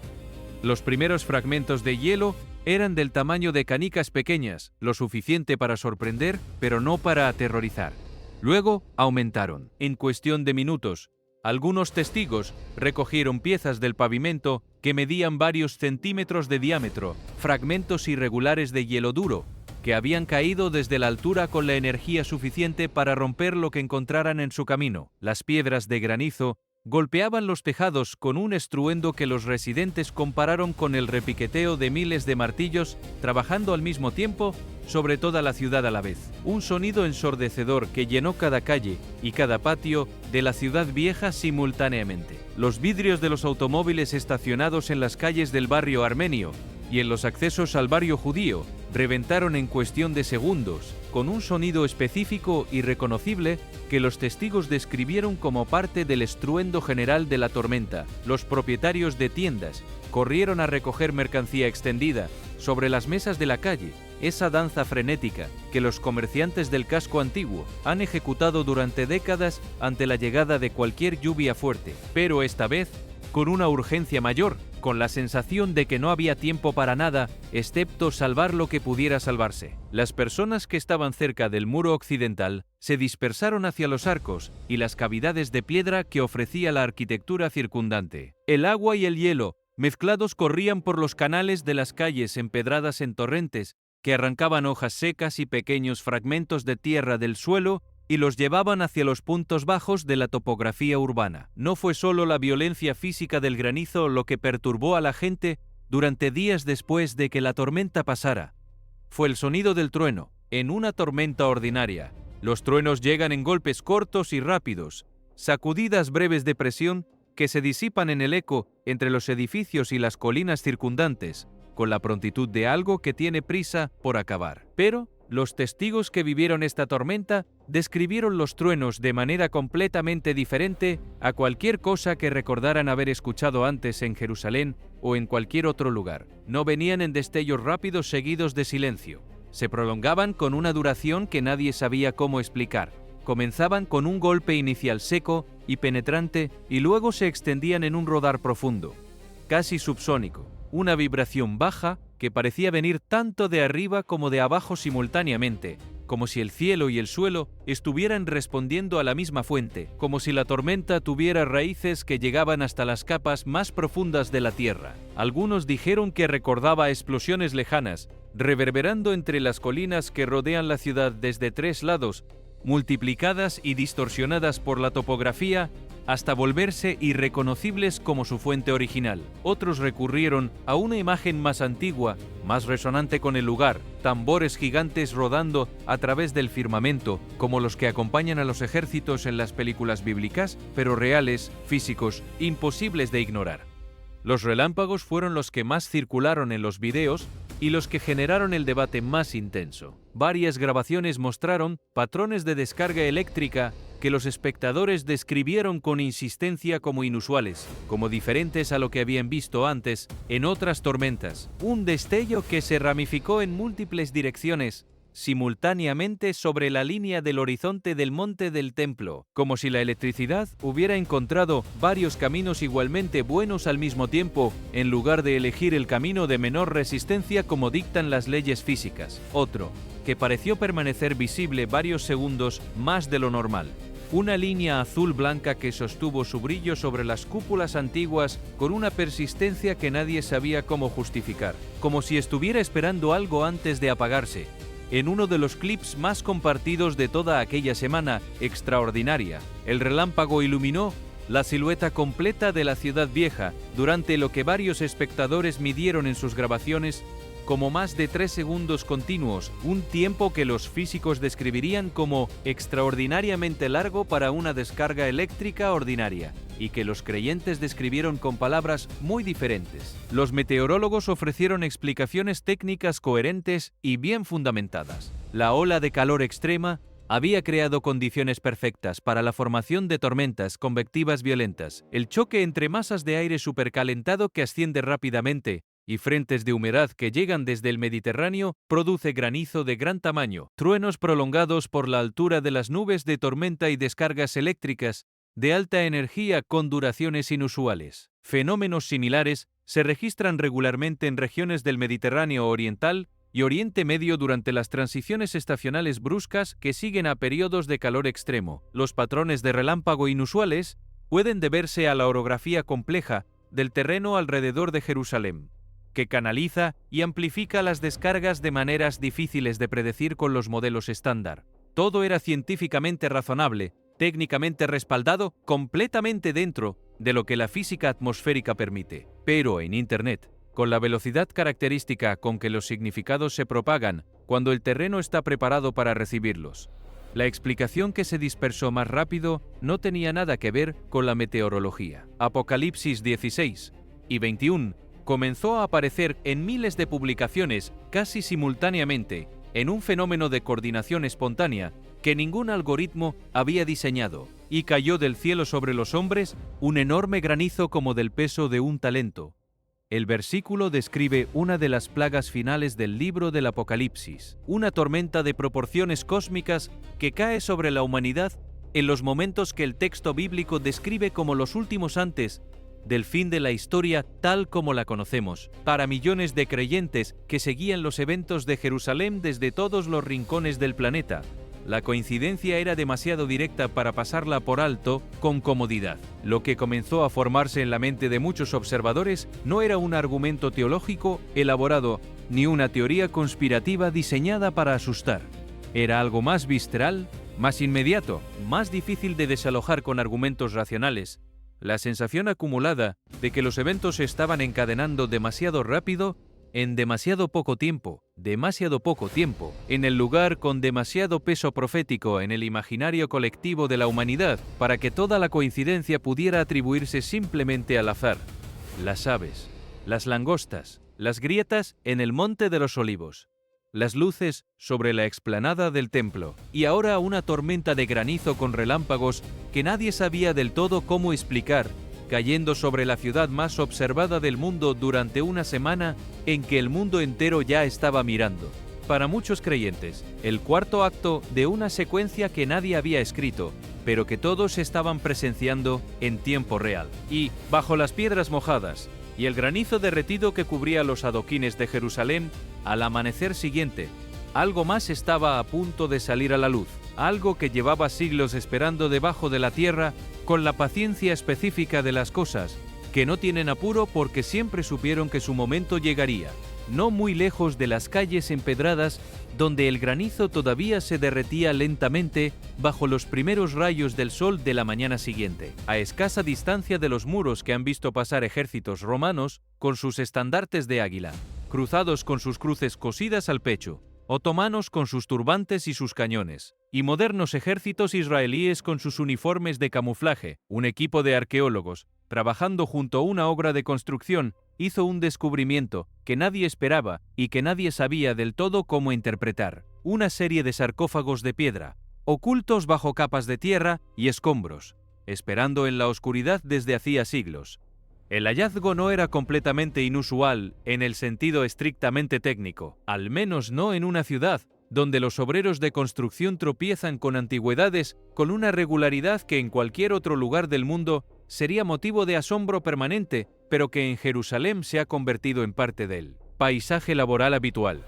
Los primeros fragmentos de hielo eran del tamaño de canicas pequeñas, lo suficiente para sorprender, pero no para aterrorizar. Luego aumentaron. En cuestión de minutos, algunos testigos recogieron piezas del pavimento que medían varios centímetros de diámetro, fragmentos irregulares de hielo duro, que habían caído desde la altura con la energía suficiente para romper lo que encontraran en su camino. Las piedras de granizo golpeaban los tejados con un estruendo que los residentes compararon con el repiqueteo de miles de martillos trabajando al mismo tiempo sobre toda la ciudad a la vez. Un sonido ensordecedor que llenó cada calle y cada patio de la ciudad vieja simultáneamente. Los vidrios de los automóviles estacionados en las calles del barrio armenio y en los accesos al barrio judío reventaron en cuestión de segundos, con un sonido específico y reconocible que los testigos describieron como parte del estruendo general de la tormenta. Los propietarios de tiendas corrieron a recoger mercancía extendida sobre las mesas de la calle, esa danza frenética que los comerciantes del casco antiguo han ejecutado durante décadas ante la llegada de cualquier lluvia fuerte, pero esta vez con una urgencia mayor, con la sensación de que no había tiempo para nada, excepto salvar lo que pudiera salvarse. Las personas que estaban cerca del muro occidental se dispersaron hacia los arcos y las cavidades de piedra que ofrecía la arquitectura circundante. El agua y el hielo, mezclados, corrían por los canales de las calles empedradas en torrentes, que arrancaban hojas secas y pequeños fragmentos de tierra del suelo y los llevaban hacia los puntos bajos de la topografía urbana. No fue solo la violencia física del granizo lo que perturbó a la gente durante días después de que la tormenta pasara. Fue el sonido del trueno, en una tormenta ordinaria. Los truenos llegan en golpes cortos y rápidos, sacudidas breves de presión que se disipan en el eco entre los edificios y las colinas circundantes, con la prontitud de algo que tiene prisa por acabar. Pero los testigos que vivieron esta tormenta describieron los truenos de manera completamente diferente a cualquier cosa que recordaran haber escuchado antes en Jerusalén o en cualquier otro lugar. No venían en destellos rápidos seguidos de silencio. Se prolongaban con una duración que nadie sabía cómo explicar. Comenzaban con un golpe inicial seco y penetrante y luego se extendían en un rodar profundo, casi subsónico, una vibración baja que parecía venir tanto de arriba como de abajo simultáneamente, como si el cielo y el suelo estuvieran respondiendo a la misma fuente, como si la tormenta tuviera raíces que llegaban hasta las capas más profundas de la tierra. Algunos dijeron que recordaba explosiones lejanas, reverberando entre las colinas que rodean la ciudad desde 3 lados, multiplicadas y distorsionadas por la topografía, hasta volverse irreconocibles como su fuente original. Otros recurrieron a una imagen más antigua, más resonante con el lugar, tambores gigantes rodando a través del firmamento, como los que acompañan a los ejércitos en las películas bíblicas, pero reales, físicos, imposibles de ignorar. Los relámpagos fueron los que más circularon en los videos y los que generaron el debate más intenso. Varias grabaciones mostraron patrones de descarga eléctrica que los espectadores describieron con insistencia como inusuales, como diferentes a lo que habían visto antes en otras tormentas. Un destello que se ramificó en múltiples direcciones, simultáneamente sobre la línea del horizonte del monte del templo, como si la electricidad hubiera encontrado varios caminos igualmente buenos al mismo tiempo, en lugar de elegir el camino de menor resistencia como dictan las leyes físicas. Otro, que pareció permanecer visible varios segundos más de lo normal. Una línea azul-blanca que sostuvo su brillo sobre las cúpulas antiguas con una persistencia que nadie sabía cómo justificar, como si estuviera esperando algo antes de apagarse. En uno de los clips más compartidos de toda aquella semana extraordinaria, el relámpago iluminó la silueta completa de la ciudad vieja durante lo que varios espectadores midieron en sus grabaciones como más de 3 segundos continuos, un tiempo que los físicos describirían como extraordinariamente largo para una descarga eléctrica ordinaria, y que los creyentes describieron con palabras muy diferentes. Los meteorólogos ofrecieron explicaciones técnicas coherentes y bien fundamentadas. La ola de calor extrema había creado condiciones perfectas para la formación de tormentas convectivas violentas. El choque entre masas de aire supercalentado que asciende rápidamente y frentes de humedad que llegan desde el Mediterráneo produce granizo de gran tamaño, truenos prolongados por la altura de las nubes de tormenta y descargas eléctricas de alta energía con duraciones inusuales. Fenómenos similares se registran regularmente en regiones del Mediterráneo oriental y Oriente Medio durante las transiciones estacionales bruscas que siguen a periodos de calor extremo. Los patrones de relámpago inusuales pueden deberse a la orografía compleja del terreno alrededor de Jerusalén, que canaliza y amplifica las descargas de maneras difíciles de predecir con los modelos estándar. Todo era científicamente razonable, técnicamente respaldado, completamente dentro de lo que la física atmosférica permite. Pero en Internet, con la velocidad característica con que los significados se propagan cuando el terreno está preparado para recibirlos, la explicación que se dispersó más rápido no tenía nada que ver con la meteorología. Apocalipsis 16 y 21 comenzó a aparecer en miles de publicaciones casi simultáneamente en un fenómeno de coordinación espontánea que ningún algoritmo había diseñado, y cayó del cielo sobre los hombres un enorme granizo como del peso de un talento. El versículo describe una de las plagas finales del libro del Apocalipsis, una tormenta de proporciones cósmicas que cae sobre la humanidad en los momentos que el texto bíblico describe como los últimos antes del fin de la historia tal como la conocemos, para millones de creyentes que seguían los eventos de Jerusalén desde todos los rincones del planeta. La coincidencia era demasiado directa para pasarla por alto con comodidad. Lo que comenzó a formarse en la mente de muchos observadores no era un argumento teológico elaborado ni una teoría conspirativa diseñada para asustar. Era algo más visceral, más inmediato, más difícil de desalojar con argumentos racionales. La sensación acumulada de que los eventos se estaban encadenando demasiado rápido, en demasiado poco tiempo, en el lugar con demasiado peso profético en el imaginario colectivo de la humanidad para que toda la coincidencia pudiera atribuirse simplemente al azar. Las aves, las langostas, las grietas en el Monte de los Olivos, las luces sobre la explanada del templo, y ahora una tormenta de granizo con relámpagos que nadie sabía del todo cómo explicar, cayendo sobre la ciudad más observada del mundo durante una semana en que el mundo entero ya estaba mirando. para muchos creyentes, el cuarto acto de una secuencia que nadie había escrito, pero que todos estaban presenciando en tiempo real. Y, bajo las piedras mojadas y el granizo derretido que cubría los adoquines de Jerusalén, al amanecer siguiente, algo más estaba a punto de salir a la luz, algo que llevaba siglos esperando debajo de la tierra con la paciencia específica de las cosas, que no tienen apuro porque siempre supieron que su momento llegaría, no muy lejos de las calles empedradas donde el granizo todavía se derretía lentamente bajo los primeros rayos del sol de la mañana siguiente, a escasa distancia de los muros que han visto pasar ejércitos romanos con sus estandartes de águila, cruzados con sus cruces cosidas al pecho, otomanos con sus turbantes y sus cañones, y modernos ejércitos israelíes con sus uniformes de camuflaje. Un equipo de arqueólogos, trabajando junto a una obra de construcción, hizo un descubrimiento que nadie esperaba y que nadie sabía del todo cómo interpretar. Una serie de sarcófagos de piedra, ocultos bajo capas de tierra y escombros, esperando en la oscuridad desde hacía siglos. El hallazgo no era completamente inusual en el sentido estrictamente técnico, al menos no en una ciudad donde los obreros de construcción tropiezan con antigüedades con una regularidad que en cualquier otro lugar del mundo sería motivo de asombro permanente, pero que en Jerusalén se ha convertido en parte del paisaje laboral habitual.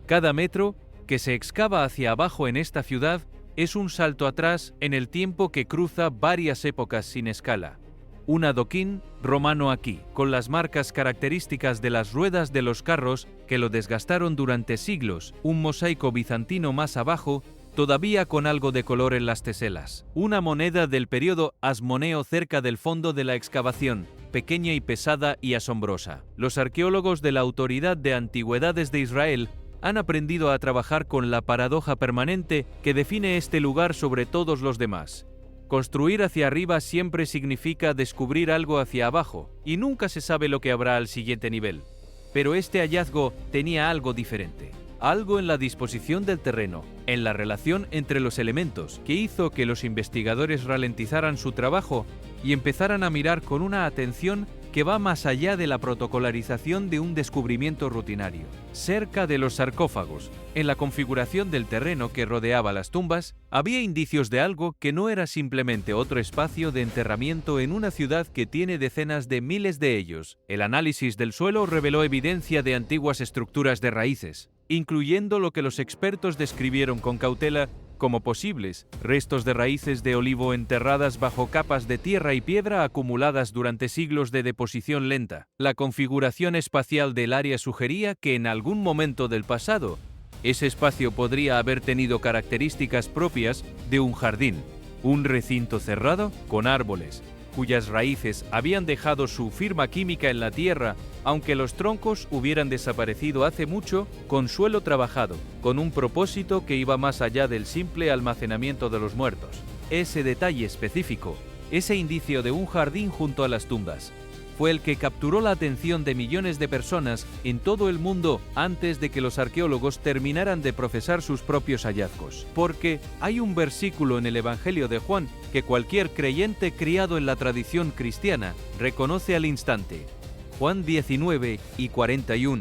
Cada metro que se excava hacia abajo en esta ciudad es un salto atrás en el tiempo que cruza varias épocas sin escala. Un adoquín romano aquí, con las marcas características de las ruedas de los carros que lo desgastaron durante siglos, un mosaico bizantino más abajo, todavía con algo de color en las teselas. Una moneda del periodo asmoneo cerca del fondo de la excavación, pequeña y pesada y asombrosa. Los arqueólogos de la Autoridad de Antigüedades de Israel han aprendido a trabajar con la paradoja permanente que define este lugar sobre todos los demás. Construir hacia arriba siempre significa descubrir algo hacia abajo, y nunca se sabe lo que habrá al siguiente nivel. Pero este hallazgo tenía algo diferente. Algo en la disposición del terreno, en la relación entre los elementos, que hizo que los investigadores ralentizaran su trabajo y empezaran a mirar con una atención que va más allá de la protocolarización de un descubrimiento rutinario. Cerca de los sarcófagos, en la configuración del terreno que rodeaba las tumbas, había indicios de algo que no era simplemente otro espacio de enterramiento en una ciudad que tiene decenas de miles de ellos. El análisis del suelo reveló evidencia de antiguas estructuras de raíces, incluyendo lo que los expertos describieron con cautela como posibles restos de raíces de olivo enterradas bajo capas de tierra y piedra acumuladas durante siglos de deposición lenta. La configuración espacial del área sugería que en algún momento del pasado, ese espacio podría haber tenido características propias de un jardín, un recinto cerrado con árboles, cuyas raíces habían dejado su firma química en la tierra, aunque los troncos hubieran desaparecido hace mucho, con suelo trabajado, con un propósito que iba más allá del simple almacenamiento de los muertos. Ese detalle específico, ese indicio de un jardín junto a las tumbas, fue el que capturó la atención de millones de personas en todo el mundo antes de que los arqueólogos terminaran de procesar sus propios hallazgos. Porque hay un versículo en el Evangelio de Juan que cualquier creyente criado en la tradición cristiana reconoce al instante. Juan 19:41.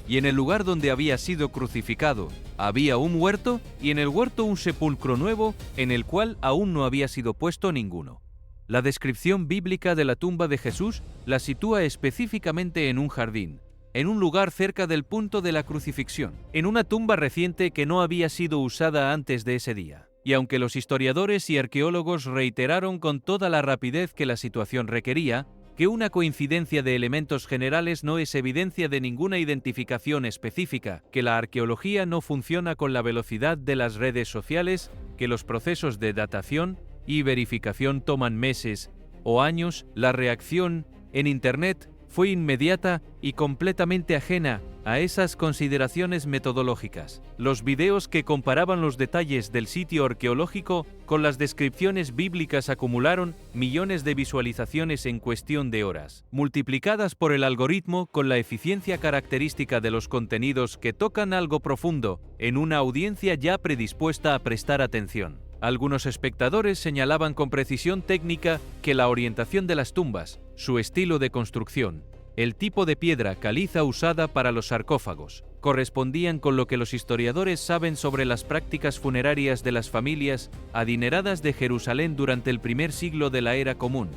Y en el lugar donde había sido crucificado había un huerto, y en el huerto un sepulcro nuevo, en el cual aún no había sido puesto ninguno. La descripción bíblica de la tumba de Jesús la sitúa específicamente en un jardín, en un lugar cerca del punto de la crucifixión, en una tumba reciente que no había sido usada antes de ese día. Y aunque los historiadores y arqueólogos reiteraron con toda la rapidez que la situación requería, que una coincidencia de elementos generales no es evidencia de ninguna identificación específica, que la arqueología no funciona con la velocidad de las redes sociales, que los procesos de datación y verificación toman meses o años, la reacción en Internet fue inmediata y completamente ajena a esas consideraciones metodológicas. Los videos que comparaban los detalles del sitio arqueológico con las descripciones bíblicas acumularon millones de visualizaciones en cuestión de horas, multiplicadas por el algoritmo con la eficiencia característica de los contenidos que tocan algo profundo en una audiencia ya predispuesta a prestar atención. Algunos espectadores señalaban con precisión técnica que la orientación de las tumbas, su estilo de construcción, el tipo de piedra caliza usada para los sarcófagos, correspondían con lo que los historiadores saben sobre las prácticas funerarias de las familias adineradas de Jerusalén durante el primer siglo de la era común.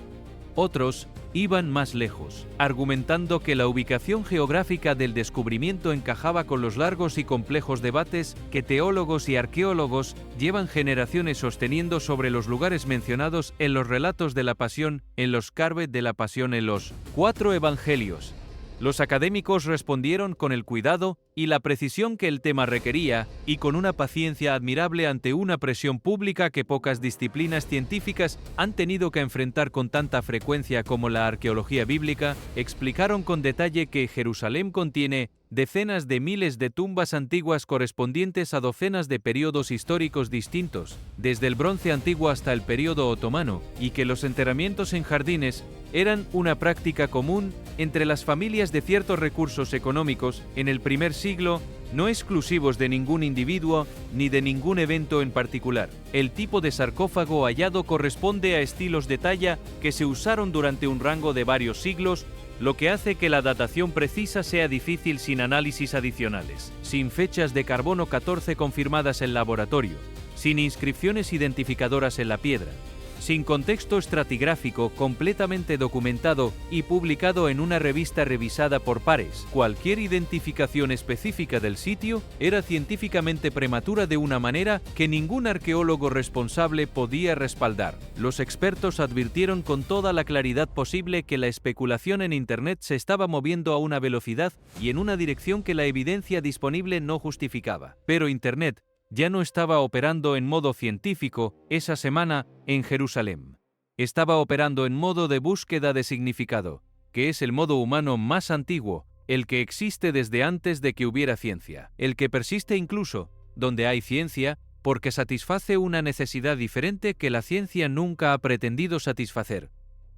Otros iban más lejos, argumentando que la ubicación geográfica del descubrimiento encajaba con los largos y complejos debates que teólogos y arqueólogos llevan generaciones sosteniendo sobre los lugares mencionados en los relatos de la Pasión, en los Carvet de la Pasión, en los 4 Evangelios. Los académicos respondieron con el cuidado y la precisión que el tema requería y con una paciencia admirable ante una presión pública que pocas disciplinas científicas han tenido que enfrentar con tanta frecuencia como la arqueología bíblica. Explicaron con detalle que Jerusalén contiene decenas de miles de tumbas antiguas correspondientes a docenas de periodos históricos distintos, desde el Bronce Antiguo hasta el período otomano, y que los enterramientos en jardines eran una práctica común entre las familias de ciertos recursos económicos en el primer siglo, no exclusivos de ningún individuo ni de ningún evento en particular. El tipo de sarcófago hallado corresponde a estilos de talla que se usaron durante un rango de varios siglos, lo que hace que la datación precisa sea difícil sin análisis adicionales, sin fechas de carbono 14 confirmadas en laboratorio, sin inscripciones identificadoras en la piedra, sin contexto estratigráfico completamente documentado y publicado en una revista revisada por pares. Cualquier identificación específica del sitio era científicamente prematura de una manera que ningún arqueólogo responsable podía respaldar. Los expertos advirtieron con toda la claridad posible que la especulación en Internet se estaba moviendo a una velocidad y en una dirección que la evidencia disponible no justificaba. Pero Internet ya no estaba operando en modo científico esa semana en Jerusalén. Estaba operando en modo de búsqueda de significado, que es el modo humano más antiguo, el que existe desde antes de que hubiera ciencia, el que persiste incluso donde hay ciencia, porque satisface una necesidad diferente que la ciencia nunca ha pretendido satisfacer.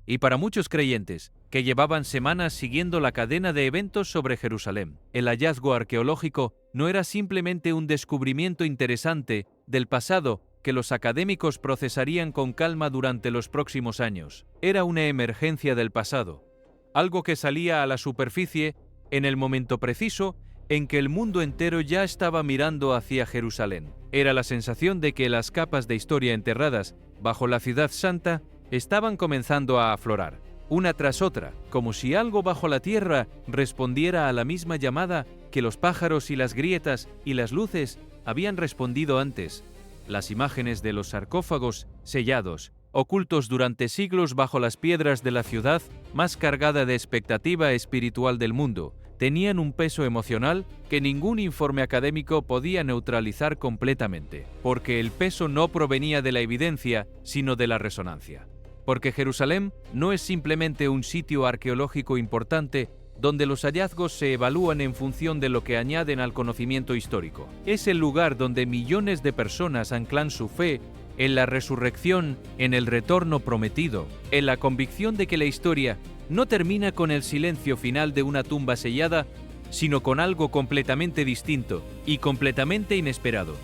Y para muchos creyentes, que llevaban semanas siguiendo la cadena de eventos sobre Jerusalén, el hallazgo arqueológico no era simplemente un descubrimiento interesante del pasado que los académicos procesarían con calma durante los próximos años. Era una emergencia del pasado, algo que salía a la superficie en el momento preciso en que el mundo entero ya estaba mirando hacia Jerusalén. Era la sensación de que las capas de historia enterradas bajo la ciudad santa estaban comenzando a aflorar, una tras otra, como si algo bajo la tierra respondiera a la misma llamada que los pájaros y las grietas y las luces habían respondido antes. Las imágenes de los sarcófagos sellados, ocultos durante siglos bajo las piedras de la ciudad más cargada de expectativa espiritual del mundo, tenían un peso emocional que ningún informe académico podía neutralizar completamente, porque el peso no provenía de la evidencia, sino de la resonancia. Porque Jerusalén no es simplemente un sitio arqueológico importante donde los hallazgos se evalúan en función de lo que añaden al conocimiento histórico. Es el lugar donde millones de personas anclan su fe en la resurrección, en el retorno prometido, en la convicción de que la historia no termina con el silencio final de una tumba sellada, sino con algo completamente distinto y completamente inesperado.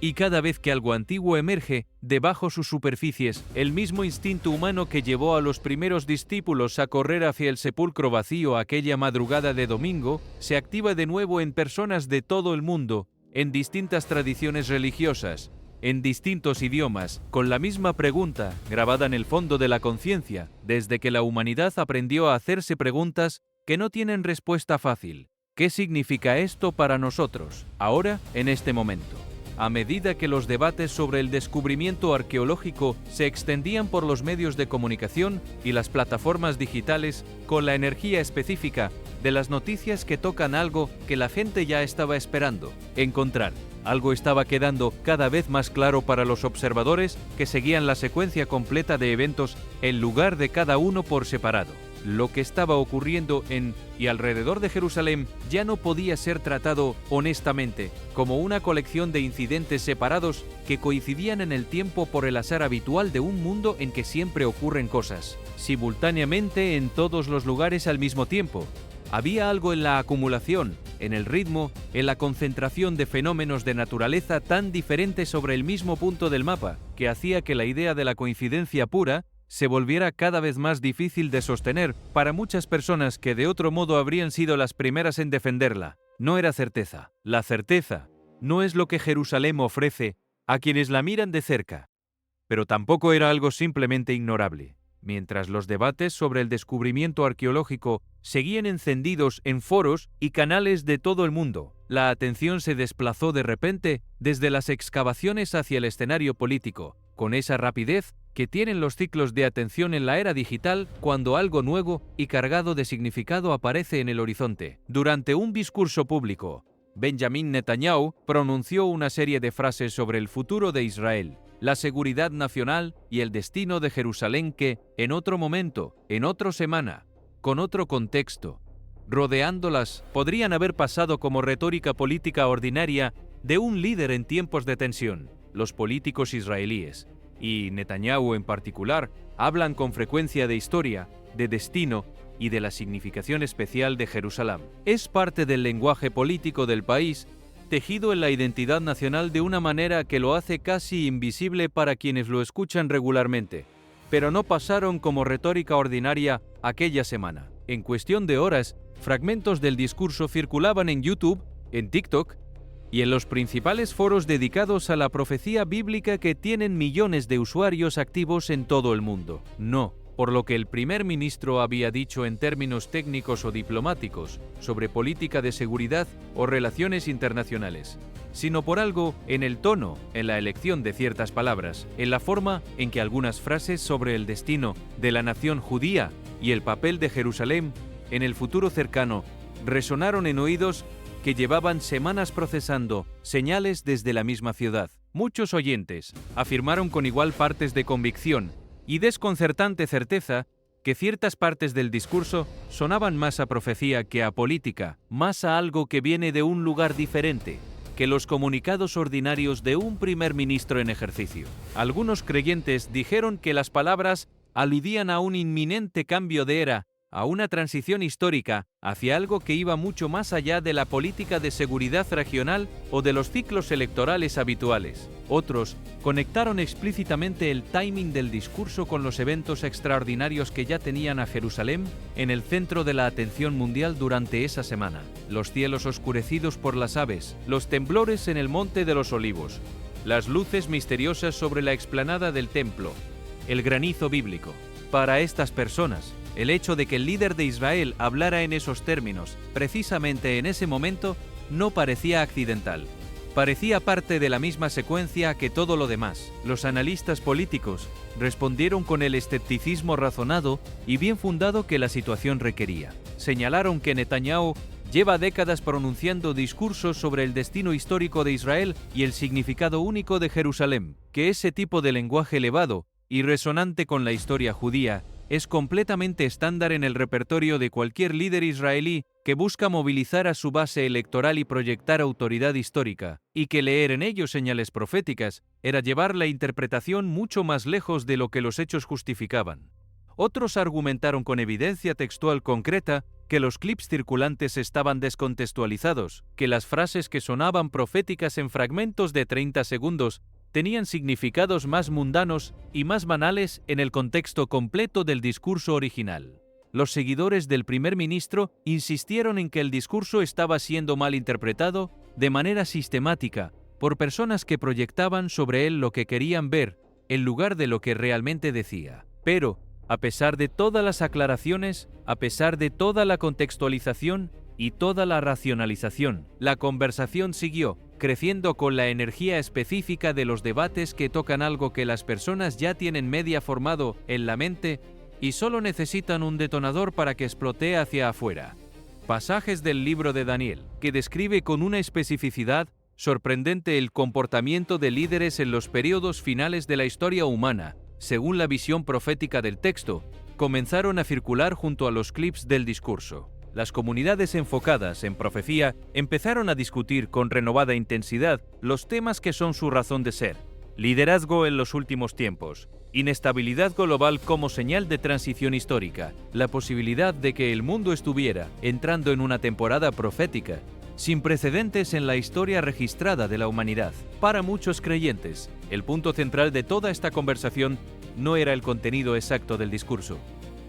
Y cada vez que algo antiguo emerge debajo sus superficies, el mismo instinto humano que llevó a los primeros discípulos a correr hacia el sepulcro vacío aquella madrugada de domingo, se activa de nuevo en personas de todo el mundo, en distintas tradiciones religiosas, en distintos idiomas, con la misma pregunta grabada en el fondo de la conciencia, desde que la humanidad aprendió a hacerse preguntas que no tienen respuesta fácil. ¿Qué significa esto para nosotros, ahora, en este momento? A medida que los debates sobre el descubrimiento arqueológico se extendían por los medios de comunicación y las plataformas digitales, con la energía específica de las noticias que tocan algo que la gente ya estaba esperando encontrar. Algo estaba quedando cada vez más claro para los observadores que seguían la secuencia completa de eventos en lugar de cada uno por separado. Lo que estaba ocurriendo en y alrededor de Jerusalén ya no podía ser tratado honestamente como una colección de incidentes separados que coincidían en el tiempo por el azar habitual de un mundo en que siempre ocurren cosas, simultáneamente en todos los lugares al mismo tiempo. Había algo en la acumulación, en el ritmo, en la concentración de fenómenos de naturaleza tan diferentes sobre el mismo punto del mapa, que hacía que la idea de la coincidencia pura se volviera cada vez más difícil de sostener para muchas personas que de otro modo habrían sido las primeras en defenderla. no era certeza. La certeza no es lo que Jerusalén ofrece a quienes la miran de cerca, pero tampoco era algo simplemente ignorable. Mientras los debates sobre el descubrimiento arqueológico seguían encendidos en foros y canales de todo el mundo, la atención se desplazó de repente desde las excavaciones hacia el escenario político, con esa rapidez que tienen los ciclos de atención en la era digital cuando algo nuevo y cargado de significado aparece en el horizonte. Durante un discurso público, Benjamin Netanyahu pronunció una serie de frases sobre el futuro de Israel, la seguridad nacional y el destino de Jerusalén que, en otro momento, en otra semana, con otro contexto, rodeándolas, podrían haber pasado como retórica política ordinaria de un líder en tiempos de tensión. Los políticos israelíes, y Netanyahu en particular, hablan con frecuencia de historia, de destino y de la significación especial de Jerusalén. Es parte del lenguaje político del país, tejido en la identidad nacional de una manera que lo hace casi invisible para quienes lo escuchan regularmente, pero no pasaron como retórica ordinaria aquella semana. En cuestión de horas, fragmentos del discurso circulaban en YouTube, en TikTok y en los principales foros dedicados a la profecía bíblica que tienen millones de usuarios activos en todo el mundo. No por lo que el primer ministro había dicho en términos técnicos o diplomáticos sobre política de seguridad o relaciones internacionales, sino por algo en el tono, en la elección de ciertas palabras, en la forma en que algunas frases sobre el destino de la nación judía y el papel de Jerusalén en el futuro cercano resonaron en oídos que llevaban semanas procesando señales desde la misma ciudad. Muchos oyentes afirmaron con igual partes de convicción y desconcertante certeza que ciertas partes del discurso sonaban más a profecía que a política, más a algo que viene de un lugar diferente que los comunicados ordinarios de un primer ministro en ejercicio. Algunos creyentes dijeron que las palabras aludían a un inminente cambio de era, a una transición histórica hacia algo que iba mucho más allá de la política de seguridad regional o de los ciclos electorales habituales. Otros conectaron explícitamente el timing del discurso con los eventos extraordinarios que ya tenían a Jerusalén en el centro de la atención mundial durante esa semana. Los cielos oscurecidos por las aves, los temblores en el Monte de los Olivos, las luces misteriosas sobre la explanada del templo, el granizo bíblico. Para estas personas, el hecho de que el líder de Israel hablara en esos términos, precisamente en ese momento, no parecía accidental. Parecía parte de la misma secuencia que todo lo demás. Los analistas políticos respondieron con el escepticismo razonado y bien fundado que la situación requería. Señalaron que Netanyahu lleva décadas pronunciando discursos sobre el destino histórico de Israel y el significado único de Jerusalén, que ese tipo de lenguaje elevado y resonante con la historia judía es completamente estándar en el repertorio de cualquier líder israelí que busca movilizar a su base electoral y proyectar autoridad histórica, y que leer en ellos señales proféticas era llevar la interpretación mucho más lejos de lo que los hechos justificaban. Otros argumentaron con evidencia textual concreta que los clips circulantes estaban descontextualizados, que las frases que sonaban proféticas en fragmentos de 30 segundos tenían significados más mundanos y más banales en el contexto completo del discurso original. Los seguidores del primer ministro insistieron en que el discurso estaba siendo mal interpretado de manera sistemática por personas que proyectaban sobre él lo que querían ver en lugar de lo que realmente decía. Pero, a pesar de todas las aclaraciones, a pesar de toda la contextualización y toda la racionalización, la conversación siguió, creciendo con la energía específica de los debates que tocan algo que las personas ya tienen media formado en la mente y solo necesitan un detonador para que explote hacia afuera. Pasajes del libro de Daniel, que describe con una especificidad sorprendente el comportamiento de líderes en los periodos finales de la historia humana, según la visión profética del texto, comenzaron a circular junto a los clips del discurso. Las comunidades enfocadas en profecía empezaron a discutir con renovada intensidad los temas que son su razón de ser: liderazgo en los últimos tiempos, inestabilidad global como señal de transición histórica, la posibilidad de que el mundo estuviera entrando en una temporada profética sin precedentes en la historia registrada de la humanidad. Para muchos creyentes, el punto central de toda esta conversación no era el contenido exacto del discurso.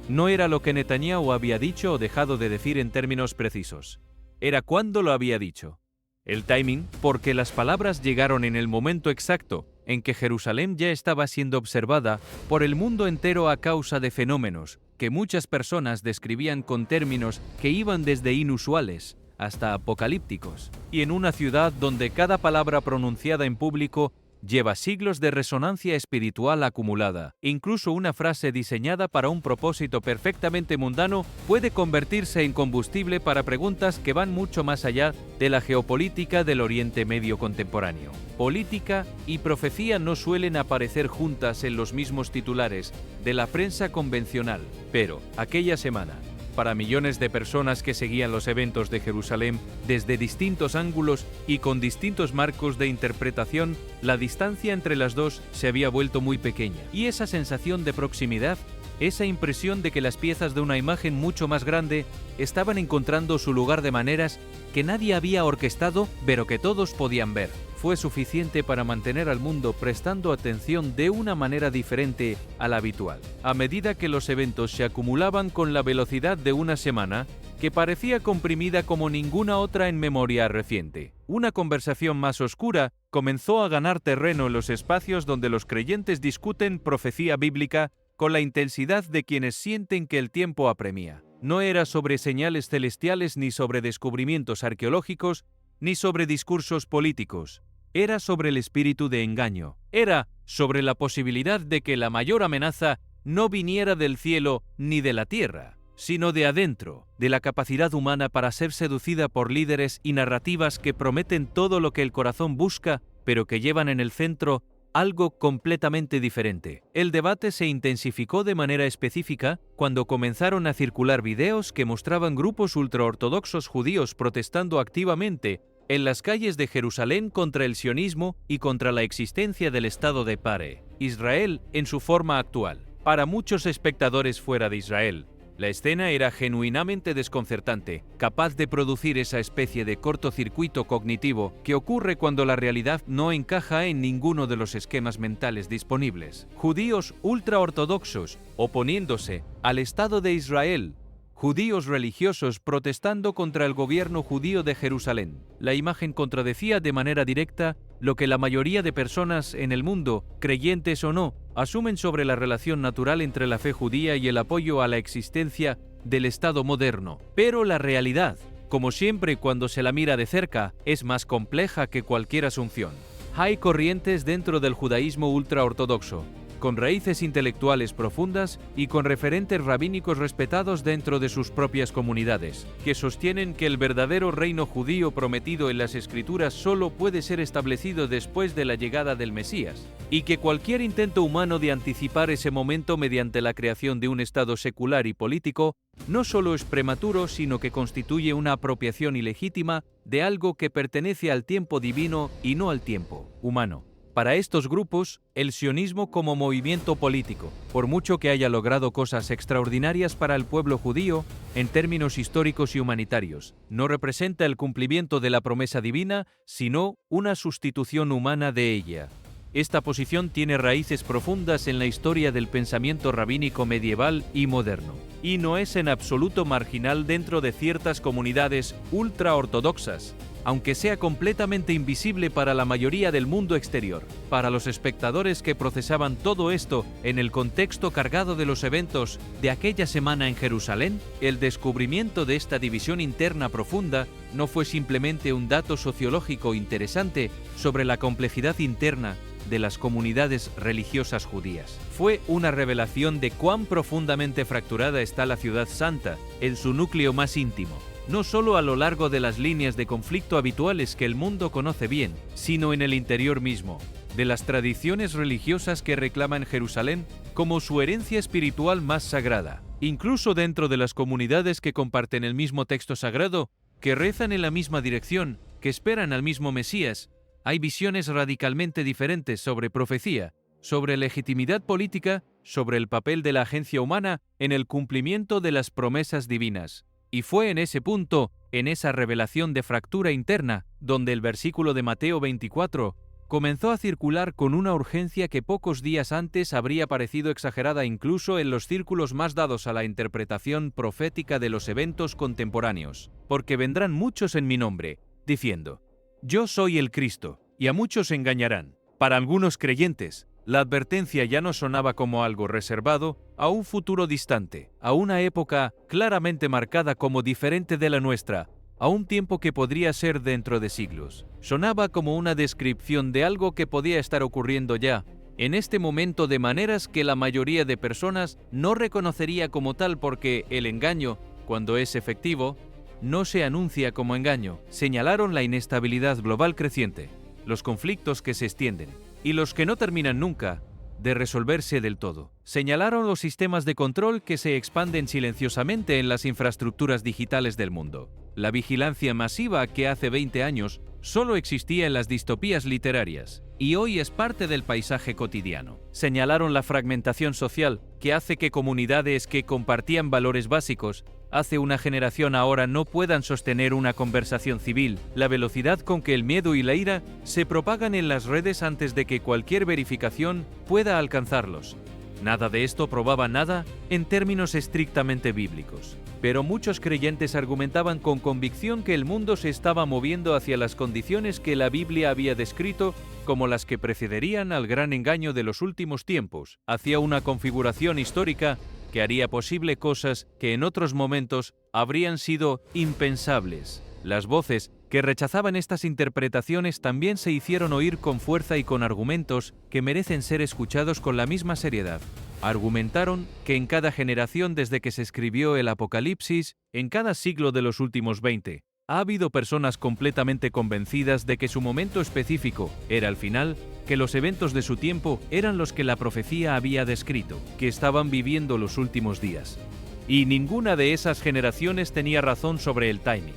No era lo que Netanyahu había dicho o dejado de decir en términos precisos. era cuándo lo había dicho. El timing, porque las palabras llegaron en el momento exacto en que Jerusalén ya estaba siendo observada por el mundo entero a causa de fenómenos que muchas personas describían con términos que iban desde inusuales hasta apocalípticos, y en una ciudad donde cada palabra pronunciada en público lleva siglos de resonancia espiritual acumulada. Incluso una frase diseñada para un propósito perfectamente mundano puede convertirse en combustible para preguntas que van mucho más allá de la geopolítica del Oriente Medio contemporáneo. Política y profecía no suelen aparecer juntas en los mismos titulares de la prensa convencional, pero aquella semana, para millones de personas que seguían los eventos de Jerusalén desde distintos ángulos y con distintos marcos de interpretación, la distancia entre las dos se había vuelto muy pequeña. Y esa sensación de proximidad, esa impresión de que las piezas de una imagen mucho más grande estaban encontrando su lugar de maneras que nadie había orquestado, pero que todos podían ver, fue suficiente para mantener al mundo prestando atención de una manera diferente a la habitual. A medida que los eventos se acumulaban con la velocidad de una semana, que parecía comprimida como ninguna otra en memoria reciente, una conversación más oscura comenzó a ganar terreno en los espacios donde los creyentes discuten profecía bíblica con la intensidad de quienes sienten que el tiempo apremia. No era sobre señales celestiales, ni sobre descubrimientos arqueológicos, ni sobre discursos políticos. Era sobre el espíritu de engaño. Era sobre la posibilidad de que la mayor amenaza no viniera del cielo ni de la tierra, sino de adentro, de la capacidad humana para ser seducida por líderes y narrativas que prometen todo lo que el corazón busca, pero que llevan en el centro algo completamente diferente. El debate se intensificó de manera específica cuando comenzaron a circular videos que mostraban grupos ultraortodoxos judíos protestando activamente en las calles de Jerusalén contra el sionismo y contra la existencia del Estado de Pare, Israel en su forma actual. Para muchos espectadores fuera de Israel, la escena era genuinamente desconcertante, capaz de producir esa especie de cortocircuito cognitivo que ocurre cuando la realidad no encaja en ninguno de los esquemas mentales disponibles. Judíos ultraortodoxos oponiéndose al Estado de Israel, judíos religiosos protestando contra el gobierno judío de Jerusalén. La imagen contradecía de manera directa lo que la mayoría de personas en el mundo, creyentes o no, asumen sobre la relación natural entre la fe judía y el apoyo a la existencia del Estado moderno. Pero la realidad, como siempre cuando se la mira de cerca, es más compleja que cualquier asunción. Hay corrientes dentro del judaísmo ultraortodoxo, con raíces intelectuales profundas y con referentes rabínicos respetados dentro de sus propias comunidades, que sostienen que el verdadero reino judío prometido en las Escrituras solo puede ser establecido después de la llegada del Mesías, y que cualquier intento humano de anticipar ese momento mediante la creación de un Estado secular y político no solo es prematuro, sino que constituye una apropiación ilegítima de algo que pertenece al tiempo divino y no al tiempo humano. Para estos grupos, el sionismo como movimiento político, por mucho que haya logrado cosas extraordinarias para el pueblo judío en términos históricos y humanitarios, no representa el cumplimiento de la promesa divina, sino una sustitución humana de ella. Esta posición tiene raíces profundas en la historia del pensamiento rabínico medieval y moderno, y no es en absoluto marginal dentro de ciertas comunidades ultraortodoxas, aunque sea completamente invisible para la mayoría del mundo exterior. Para los espectadores que procesaban todo esto en el contexto cargado de los eventos de aquella semana en Jerusalén, el descubrimiento de esta división interna profunda no fue simplemente un dato sociológico interesante sobre la complejidad interna de las comunidades religiosas judías. Fue una revelación de cuán profundamente fracturada está la ciudad santa en su núcleo más íntimo, no solo a lo largo de las líneas de conflicto habituales que el mundo conoce bien, sino en el interior mismo, de las tradiciones religiosas que reclaman Jerusalén como su herencia espiritual más sagrada. Incluso dentro de las comunidades que comparten el mismo texto sagrado, que rezan en la misma dirección, que esperan al mismo Mesías, hay visiones radicalmente diferentes sobre profecía, sobre legitimidad política, sobre el papel de la agencia humana en el cumplimiento de las promesas divinas. Y fue en ese punto, en esa revelación de fractura interna, donde el versículo de Mateo 24 comenzó a circular con una urgencia que pocos días antes habría parecido exagerada incluso en los círculos más dados a la interpretación profética de los eventos contemporáneos, porque vendrán muchos en mi nombre, diciendo: Yo soy el Cristo, y a muchos engañarán. Para algunos creyentes, la advertencia ya no sonaba como algo reservado a un futuro distante, a una época claramente marcada como diferente de la nuestra, a un tiempo que podría ser dentro de siglos. Sonaba como una descripción de algo que podía estar ocurriendo ya, en este momento, de maneras que la mayoría de personas no reconocería como tal, porque el engaño, cuando es efectivo, no se anuncia como engaño. Señalaron la inestabilidad global creciente, los conflictos que se extienden y los que no terminan nunca de resolverse del todo. Señalaron los sistemas de control que se expanden silenciosamente en las infraestructuras digitales del mundo. La vigilancia masiva que hace 20 años solo existía en las distopías literarias y hoy es parte del paisaje cotidiano. Señalaron la fragmentación social que hace que comunidades que compartían valores básicos hace una generación ahora no puedan sostener una conversación civil, la velocidad con que el miedo y la ira se propagan en las redes antes de que cualquier verificación pueda alcanzarlos. Nada de esto probaba nada en términos estrictamente bíblicos, pero muchos creyentes argumentaban con convicción que el mundo se estaba moviendo hacia las condiciones que la Biblia había descrito como las que precederían al gran engaño de los últimos tiempos, hacia una configuración histórica que haría posible cosas que en otros momentos habrían sido impensables. Las voces que rechazaban estas interpretaciones también se hicieron oír con fuerza y con argumentos que merecen ser escuchados con la misma seriedad. Argumentaron que en cada generación desde que se escribió el Apocalipsis, en cada siglo de los últimos 20, ha habido personas completamente convencidas de que su momento específico era el final, que los eventos de su tiempo eran los que la profecía había descrito, que estaban viviendo los últimos días. Y ninguna de esas generaciones tenía razón sobre el timing.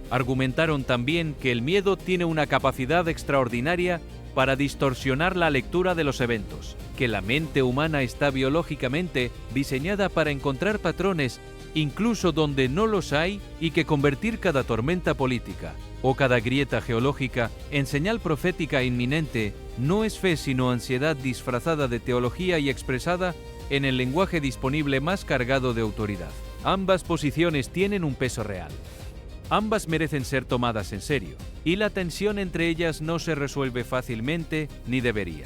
Argumentaron también que el miedo tiene una capacidad extraordinaria para distorsionar la lectura de los eventos, que la mente humana está biológicamente diseñada para encontrar patrones incluso donde no los hay, y que convertir cada tormenta política o cada grieta geológica en señal profética inminente no es fe sino ansiedad disfrazada de teología y expresada en el lenguaje disponible más cargado de autoridad. Ambas posiciones tienen un peso real. Ambas merecen ser tomadas en serio, y la tensión entre ellas no se resuelve fácilmente ni debería.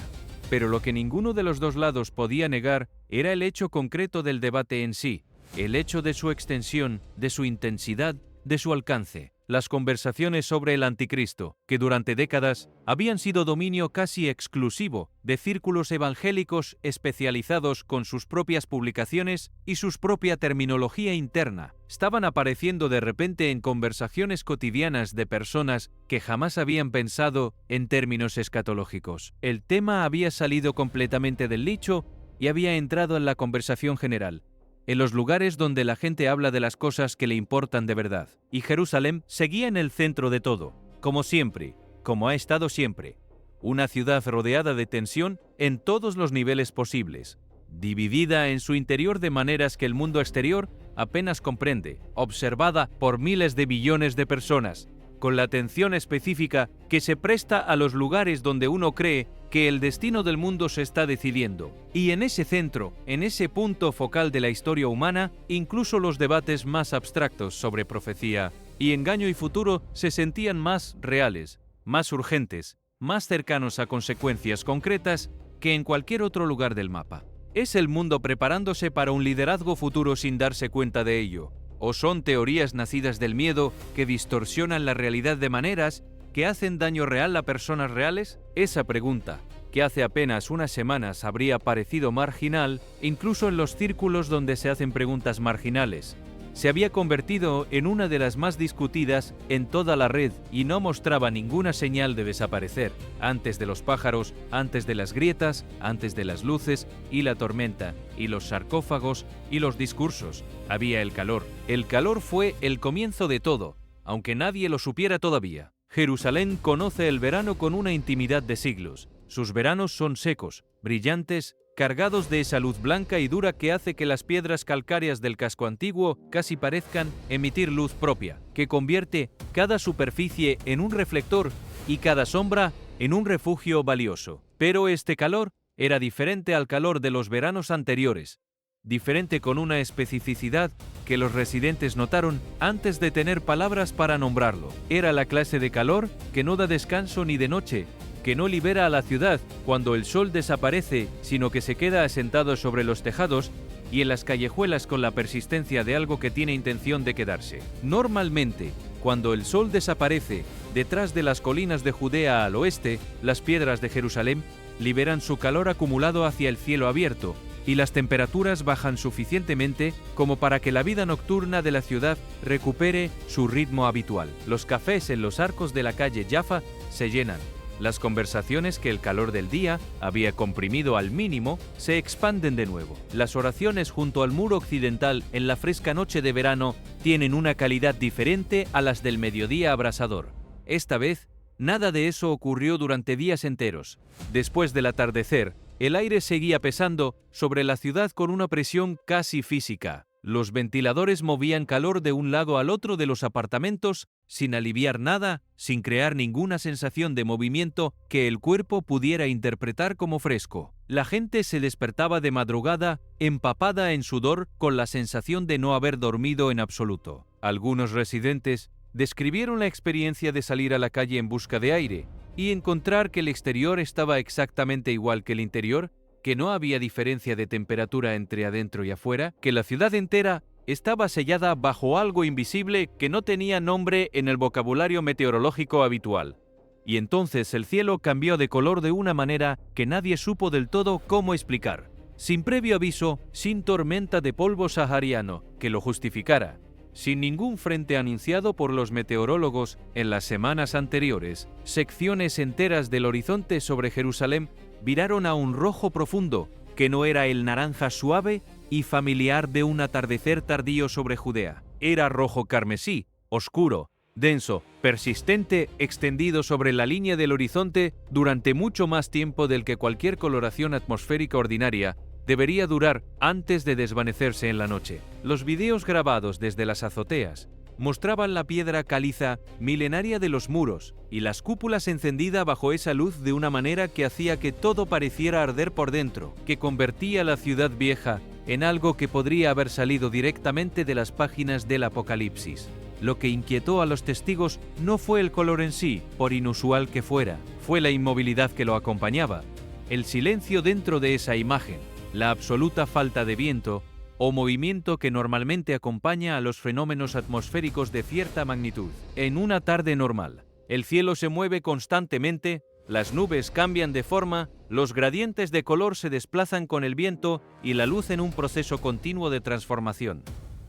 Pero lo que ninguno de los dos lados podía negar era el hecho concreto del debate en sí, el hecho de su extensión, de su intensidad, de su alcance. Las conversaciones sobre el anticristo, que durante décadas habían sido dominio casi exclusivo de círculos evangélicos especializados con sus propias publicaciones y su propia terminología interna, estaban apareciendo de repente en conversaciones cotidianas de personas que jamás habían pensado en términos escatológicos. El tema había salido completamente del nicho y había entrado en la conversación general, en los lugares donde la gente habla de las cosas que le importan de verdad. Y Jerusalén seguía en el centro de todo, como siempre, como ha estado siempre. Una ciudad rodeada de tensión en todos los niveles posibles, dividida en su interior de maneras que el mundo exterior apenas comprende, observada por miles de billones de personas, con la atención específica que se presta a los lugares donde uno cree que el destino del mundo se está decidiendo. Y en ese centro, en ese punto focal de la historia humana, incluso los debates más abstractos sobre profecía y engaño y futuro se sentían más reales, más urgentes, más cercanos a consecuencias concretas que en cualquier otro lugar del mapa. ¿Es el mundo preparándose para un liderazgo futuro sin darse cuenta de ello? ¿O son teorías nacidas del miedo que distorsionan la realidad de maneras que hacen daño real a personas reales? Esa pregunta, que hace apenas unas semanas habría parecido marginal, incluso en los círculos donde se hacen preguntas marginales, se había convertido en una de las más discutidas en toda la red y no mostraba ninguna señal de desaparecer, antes de los pájaros, antes de las grietas, antes de las luces y la tormenta, y los sarcófagos y los discursos. Había el calor. El calor fue el comienzo de todo, aunque nadie lo supiera todavía. Jerusalén conoce el verano con una intimidad de siglos. Sus veranos son secos, brillantes, cargados de esa luz blanca y dura que hace que las piedras calcáreas del casco antiguo casi parezcan emitir luz propia, que convierte cada superficie en un reflector y cada sombra en un refugio valioso. Pero este calor era diferente al calor de los veranos anteriores, diferente con una especificidad que los residentes notaron antes de tener palabras para nombrarlo. Era la clase de calor que no da descanso ni de noche, que no libera a la ciudad cuando el sol desaparece, sino que se queda asentado sobre los tejados y en las callejuelas con la persistencia de algo que tiene intención de quedarse. Normalmente, cuando el sol desaparece, detrás de las colinas de Judea al oeste, las piedras de Jerusalén liberan su calor acumulado hacia el cielo abierto, y las temperaturas bajan suficientemente como para que la vida nocturna de la ciudad recupere su ritmo habitual. Los cafés en los arcos de la calle Jaffa se llenan. Las conversaciones que el calor del día había comprimido al mínimo se expanden de nuevo. Las oraciones junto al muro occidental en la fresca noche de verano tienen una calidad diferente a las del mediodía abrasador. Esta vez, nada de eso ocurrió durante días enteros. Después del atardecer, el aire seguía pesando sobre la ciudad con una presión casi física. Los ventiladores movían calor de un lado al otro de los apartamentos sin aliviar nada, sin crear ninguna sensación de movimiento que el cuerpo pudiera interpretar como fresco. La gente se despertaba de madrugada, empapada en sudor, con la sensación de no haber dormido en absoluto. Algunos residentes describieron la experiencia de salir a la calle en busca de aire y encontrar que el exterior estaba exactamente igual que el interior, que no había diferencia de temperatura entre adentro y afuera, que la ciudad entera estaba sellada bajo algo invisible que no tenía nombre en el vocabulario meteorológico habitual. Y entonces el cielo cambió de color de una manera que nadie supo del todo cómo explicar. Sin previo aviso, sin tormenta de polvo sahariano que lo justificara, sin ningún frente anunciado por los meteorólogos en las semanas anteriores, secciones enteras del horizonte sobre Jerusalén viraron a un rojo profundo, que no era el naranja suave y familiar de un atardecer tardío sobre Judea. Era rojo carmesí, oscuro, denso, persistente, extendido sobre la línea del horizonte durante mucho más tiempo del que cualquier coloración atmosférica ordinaria debería durar antes de desvanecerse en la noche. Los videos grabados desde las azoteas mostraban la piedra caliza milenaria de los muros y las cúpulas encendida bajo esa luz de una manera que hacía que todo pareciera arder por dentro, que convertía la ciudad vieja en algo que podría haber salido directamente de las páginas del Apocalipsis. Lo que inquietó a los testigos no fue el color en sí, por inusual que fuera, fue la inmovilidad que lo acompañaba, el silencio dentro de esa imagen, la absoluta falta de viento o movimiento que normalmente acompaña a los fenómenos atmosféricos de cierta magnitud. En una tarde normal, el cielo se mueve constantemente, las nubes cambian de forma, los gradientes de color se desplazan con el viento y la luz en un proceso continuo de transformación.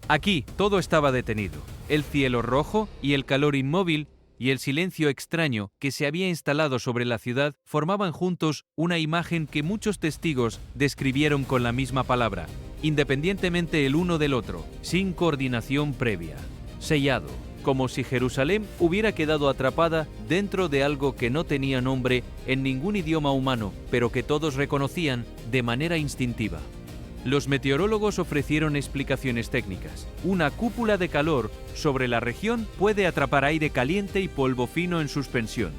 Aquí todo estaba detenido, el cielo rojo y el calor inmóvil y el silencio extraño que se había instalado sobre la ciudad formaban juntos una imagen que muchos testigos describieron con la misma palabra, independientemente el uno del otro, sin coordinación previa. Sellado, como si Jerusalén hubiera quedado atrapada dentro de algo que no tenía nombre en ningún idioma humano, pero que todos reconocían de manera instintiva. Los meteorólogos ofrecieron explicaciones técnicas. Una cúpula de calor sobre la región puede atrapar aire caliente y polvo fino en suspensión.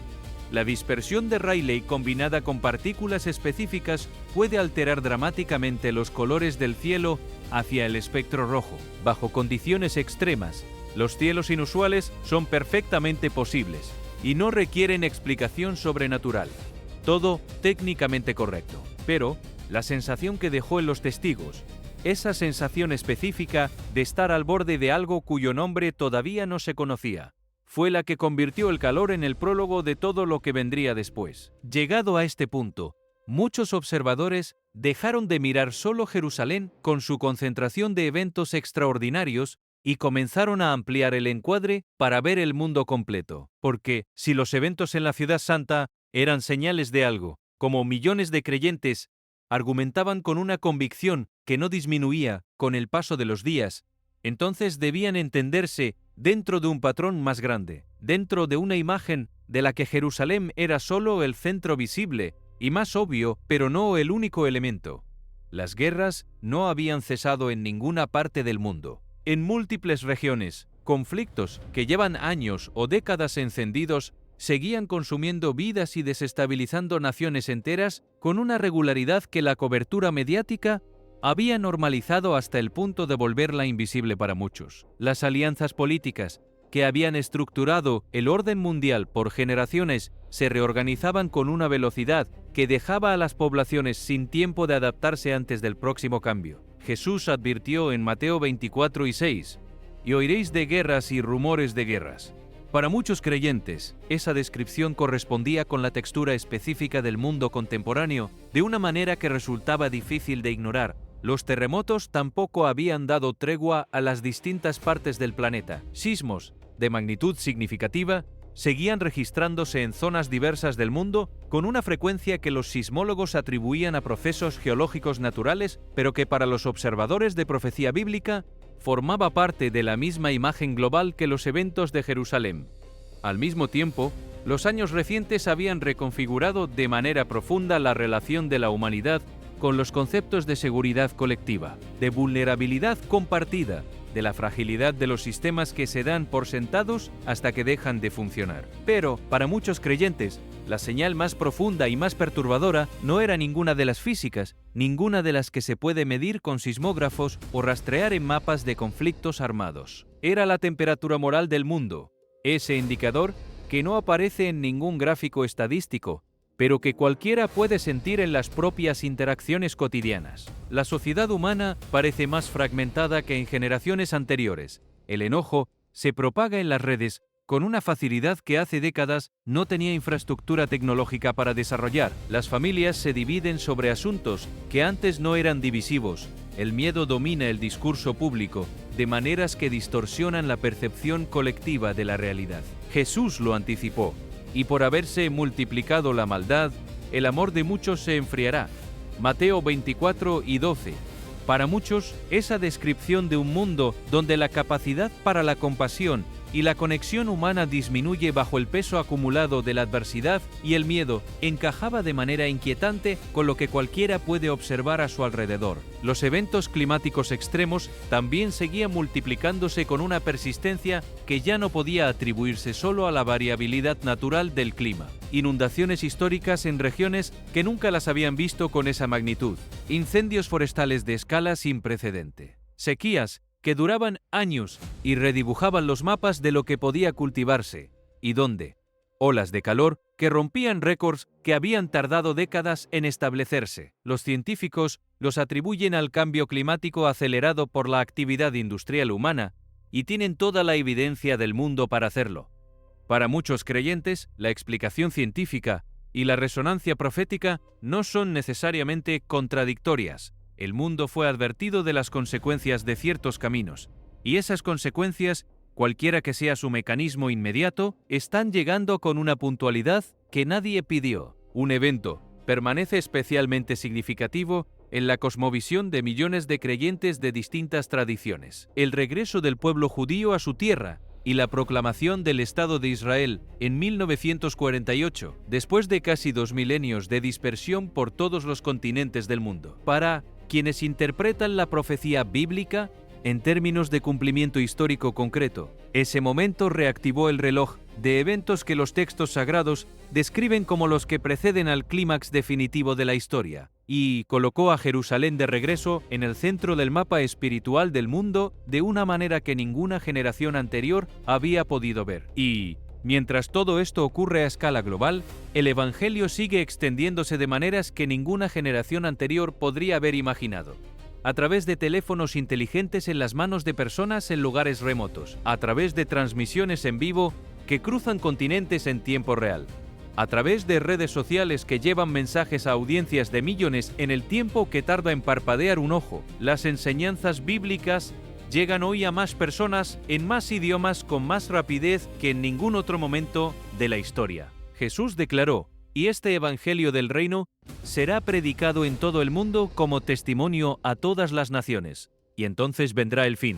La dispersión de Rayleigh combinada con partículas específicas puede alterar dramáticamente los colores del cielo hacia el espectro rojo. Bajo condiciones extremas, los cielos inusuales son perfectamente posibles y no requieren explicación sobrenatural. Todo técnicamente correcto, pero la sensación que dejó en los testigos, esa sensación específica de estar al borde de algo cuyo nombre todavía no se conocía, fue la que convirtió el calor en el prólogo de todo lo que vendría después. Llegado a este punto, muchos observadores dejaron de mirar solo Jerusalén con su concentración de eventos extraordinarios y comenzaron a ampliar el encuadre para ver el mundo completo. Porque si los eventos en la ciudad santa eran señales de algo, como millones de creyentes argumentaban con una convicción que no disminuía con el paso de los días, entonces debían entenderse dentro de un patrón más grande, dentro de una imagen de la que Jerusalén era solo el centro visible y más obvio, pero no el único elemento. Las guerras no habían cesado en ninguna parte del mundo. En múltiples regiones, conflictos que llevan años o décadas encendidos seguían consumiendo vidas y desestabilizando naciones enteras con una regularidad que la cobertura mediática había normalizado hasta el punto de volverla invisible para muchos. Las alianzas políticas que habían estructurado el orden mundial por generaciones se reorganizaban con una velocidad que dejaba a las poblaciones sin tiempo de adaptarse antes del próximo cambio. Jesús advirtió en Mateo 24:6, «Y oiréis de guerras y rumores de guerras». Para muchos creyentes, esa descripción correspondía con la textura específica del mundo contemporáneo de una manera que resultaba difícil de ignorar. Los terremotos tampoco habían dado tregua a las distintas partes del planeta. Sismos de magnitud significativa seguían registrándose en zonas diversas del mundo con una frecuencia que los sismólogos atribuían a procesos geológicos naturales, pero que para los observadores de profecía bíblica formaba parte de la misma imagen global que los eventos de Jerusalén. Al mismo tiempo, los años recientes habían reconfigurado de manera profunda la relación de la humanidad con los conceptos de seguridad colectiva, de vulnerabilidad compartida, de la fragilidad de los sistemas que se dan por sentados hasta que dejan de funcionar. Pero, para muchos creyentes, la señal más profunda y más perturbadora no era ninguna de las físicas, ninguna de las que se puede medir con sismógrafos o rastrear en mapas de conflictos armados. Era la temperatura moral del mundo, ese indicador que no aparece en ningún gráfico estadístico, pero que cualquiera puede sentir en las propias interacciones cotidianas. La sociedad humana parece más fragmentada que en generaciones anteriores. El enojo se propaga en las redes con una facilidad que hace décadas no tenía infraestructura tecnológica para desarrollar. Las familias se dividen sobre asuntos que antes no eran divisivos. El miedo domina el discurso público de maneras que distorsionan la percepción colectiva de la realidad. Jesús lo anticipó. Y por haberse multiplicado la maldad, el amor de muchos se enfriará. Mateo 24:12. Para muchos, esa descripción de un mundo donde la capacidad para la compasión y la conexión humana disminuye bajo el peso acumulado de la adversidad y el miedo encajaba de manera inquietante con lo que cualquiera puede observar a su alrededor. Los eventos climáticos extremos también seguían multiplicándose con una persistencia que ya no podía atribuirse solo a la variabilidad natural del clima. Inundaciones históricas en regiones que nunca las habían visto con esa magnitud. Incendios forestales de escala sin precedente. Sequías que duraban años y redibujaban los mapas de lo que podía cultivarse y dónde. Olas de calor que rompían récords que habían tardado décadas en establecerse. Los científicos los atribuyen al cambio climático acelerado por la actividad industrial humana y tienen toda la evidencia del mundo para hacerlo. Para muchos creyentes, la explicación científica y la resonancia profética no son necesariamente contradictorias. El mundo fue advertido de las consecuencias de ciertos caminos, y esas consecuencias, cualquiera que sea su mecanismo inmediato, están llegando con una puntualidad que nadie pidió. Un evento permanece especialmente significativo en la cosmovisión de millones de creyentes de distintas tradiciones. El regreso del pueblo judío a su tierra y la proclamación del Estado de Israel en 1948, después de casi 2 milenios de dispersión por todos los continentes del mundo. Para quienes interpretan la profecía bíblica en términos de cumplimiento histórico concreto, ese momento reactivó el reloj de eventos que los textos sagrados describen como los que preceden al clímax definitivo de la historia, y colocó a Jerusalén de regreso en el centro del mapa espiritual del mundo de una manera que ninguna generación anterior había podido ver. Y mientras todo esto ocurre a escala global, el Evangelio sigue extendiéndose de maneras que ninguna generación anterior podría haber imaginado. A través de teléfonos inteligentes en las manos de personas en lugares remotos, a través de transmisiones en vivo que cruzan continentes en tiempo real, a través de redes sociales que llevan mensajes a audiencias de millones en el tiempo que tarda en parpadear un ojo. Las enseñanzas bíblicas llegan hoy a más personas en más idiomas con más rapidez que en ningún otro momento de la historia. Jesús declaró: y este Evangelio del Reino será predicado en todo el mundo como testimonio a todas las naciones, y entonces vendrá el fin.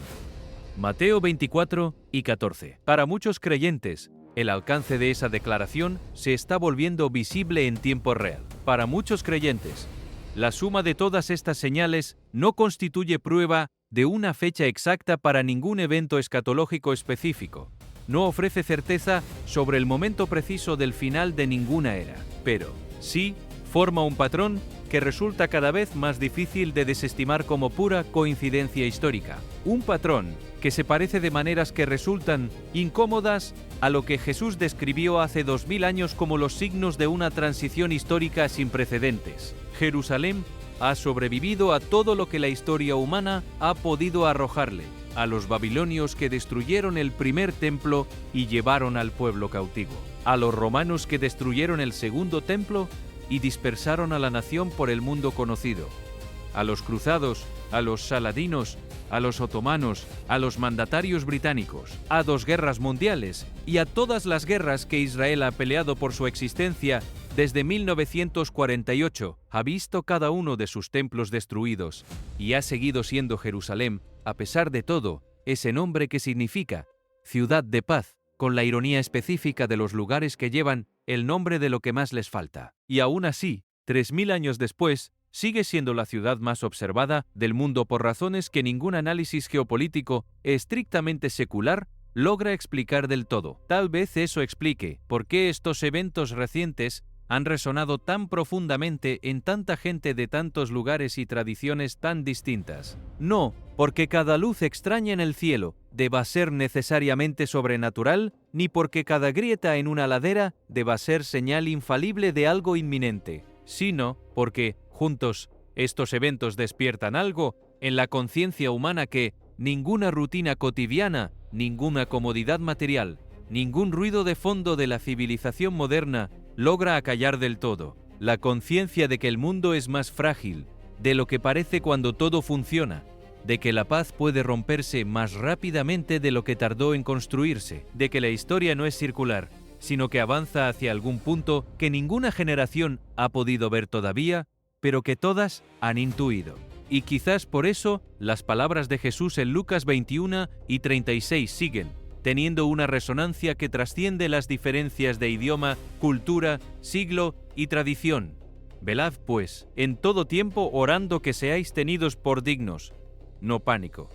Mateo 24:14. Para muchos creyentes, el alcance de esa declaración se está volviendo visible en tiempo real. Para muchos creyentes, la suma de todas estas señales no constituye prueba de una fecha exacta para ningún evento escatológico específico, no ofrece certeza sobre el momento preciso del final de ninguna era, pero sí forma un patrón que resulta cada vez más difícil de desestimar como pura coincidencia histórica. Un patrón que se parece de maneras que resultan incómodas a lo que Jesús describió hace 2000 años como los signos de una transición histórica sin precedentes. Jerusalén ha sobrevivido a todo lo que la historia humana ha podido arrojarle, a los babilonios que destruyeron el primer templo y llevaron al pueblo cautivo, a los romanos que destruyeron el segundo templo y dispersaron a la nación por el mundo conocido, a los cruzados, a los saladinos, a los otomanos, a los mandatarios británicos, a 2 guerras mundiales y a todas las guerras que Israel ha peleado por su existencia desde 1948, ha visto cada uno de sus templos destruidos y ha seguido siendo Jerusalén, a pesar de todo, ese nombre que significa ciudad de paz, con la ironía específica de los lugares que llevan el nombre de lo que más les falta. Y aún así, 3000 años después, sigue siendo la ciudad más observada del mundo por razones que ningún análisis geopolítico estrictamente secular logra explicar del todo. Tal vez eso explique por qué estos eventos recientes han resonado tan profundamente en tanta gente de tantos lugares y tradiciones tan distintas. No porque cada luz extraña en el cielo deba ser necesariamente sobrenatural, ni porque cada grieta en una ladera deba ser señal infalible de algo inminente, sino porque, juntos, estos eventos despiertan algo en la conciencia humana que ninguna rutina cotidiana, ninguna comodidad material, ningún ruido de fondo de la civilización moderna logra acallar del todo. La conciencia de que el mundo es más frágil de lo que parece cuando todo funciona, de que la paz puede romperse más rápidamente de lo que tardó en construirse, de que la historia no es circular, sino que avanza hacia algún punto que ninguna generación ha podido ver todavía, pero que todas han intuido. Y quizás por eso las palabras de Jesús en Lucas 21 y 36 siguen teniendo una resonancia que trasciende las diferencias de idioma, cultura, siglo y tradición. Velad, pues, en todo tiempo orando que seáis tenidos por dignos. No pánico,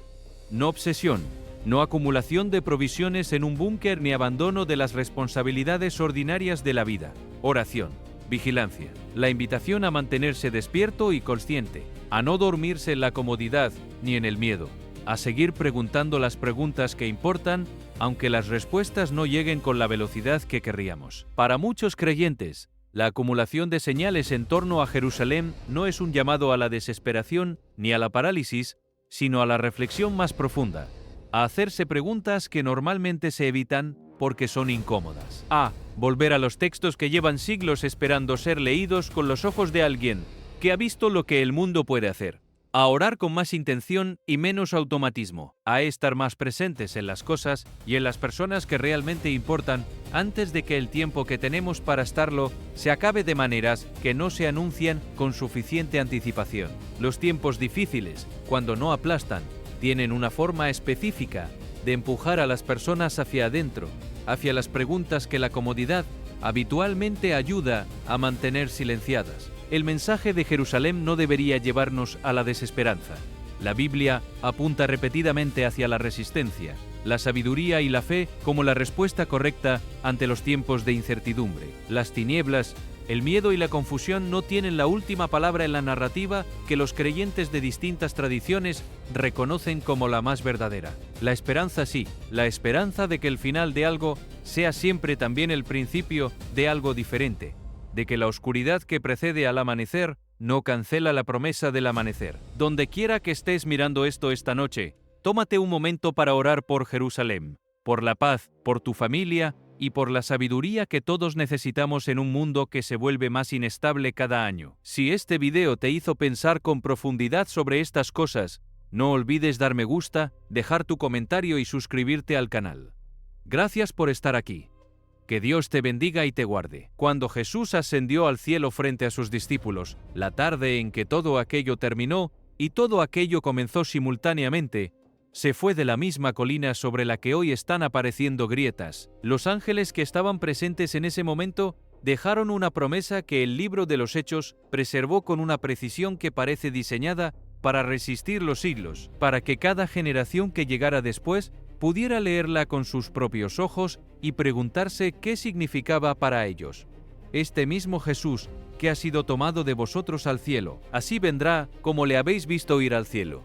no obsesión, no acumulación de provisiones en un búnker ni abandono de las responsabilidades ordinarias de la vida. Oración, vigilancia, la invitación a mantenerse despierto y consciente, a no dormirse en la comodidad ni en el miedo, a seguir preguntando las preguntas que importan, aunque las respuestas no lleguen con la velocidad que querríamos. Para muchos creyentes, la acumulación de señales en torno a Jerusalén no es un llamado a la desesperación ni a la parálisis, sino a la reflexión más profunda, a hacerse preguntas que normalmente se evitan porque son incómodas. A volver a los textos que llevan siglos esperando ser leídos con los ojos de alguien que ha visto lo que el mundo puede hacer. A orar con más intención y menos automatismo, a estar más presentes en las cosas y en las personas que realmente importan antes de que el tiempo que tenemos para estarlo se acabe de maneras que no se anuncian con suficiente anticipación. Los tiempos difíciles, cuando no aplastan, tienen una forma específica de empujar a las personas hacia adentro, hacia las preguntas que la comodidad habitualmente ayuda a mantener silenciadas. El mensaje de Jerusalén no debería llevarnos a la desesperanza. La Biblia apunta repetidamente hacia la resistencia, la sabiduría y la fe como la respuesta correcta ante los tiempos de incertidumbre. Las tinieblas, el miedo y la confusión no tienen la última palabra en la narrativa que los creyentes de distintas tradiciones reconocen como la más verdadera. La esperanza sí, la esperanza de que el final de algo sea siempre también el principio de algo diferente, de que la oscuridad que precede al amanecer no cancela la promesa del amanecer. Donde quiera que estés mirando esto esta noche, tómate un momento para orar por Jerusalén, por la paz, por tu familia y por la sabiduría que todos necesitamos en un mundo que se vuelve más inestable cada año. Si este video te hizo pensar con profundidad sobre estas cosas, no olvides dar me gusta, dejar tu comentario y suscribirte al canal. Gracias por estar aquí. Que Dios te bendiga y te guarde. Cuando Jesús ascendió al cielo frente a sus discípulos, la tarde en que todo aquello terminó y todo aquello comenzó simultáneamente, se fue de la misma colina sobre la que hoy están apareciendo grietas. Los ángeles que estaban presentes en ese momento dejaron una promesa que el libro de los Hechos preservó con una precisión que parece diseñada para resistir los siglos, para que cada generación que llegara después pudiera leerla con sus propios ojos y preguntarse qué significaba para ellos. Este mismo Jesús que ha sido tomado de vosotros al cielo, así vendrá como le habéis visto ir al cielo.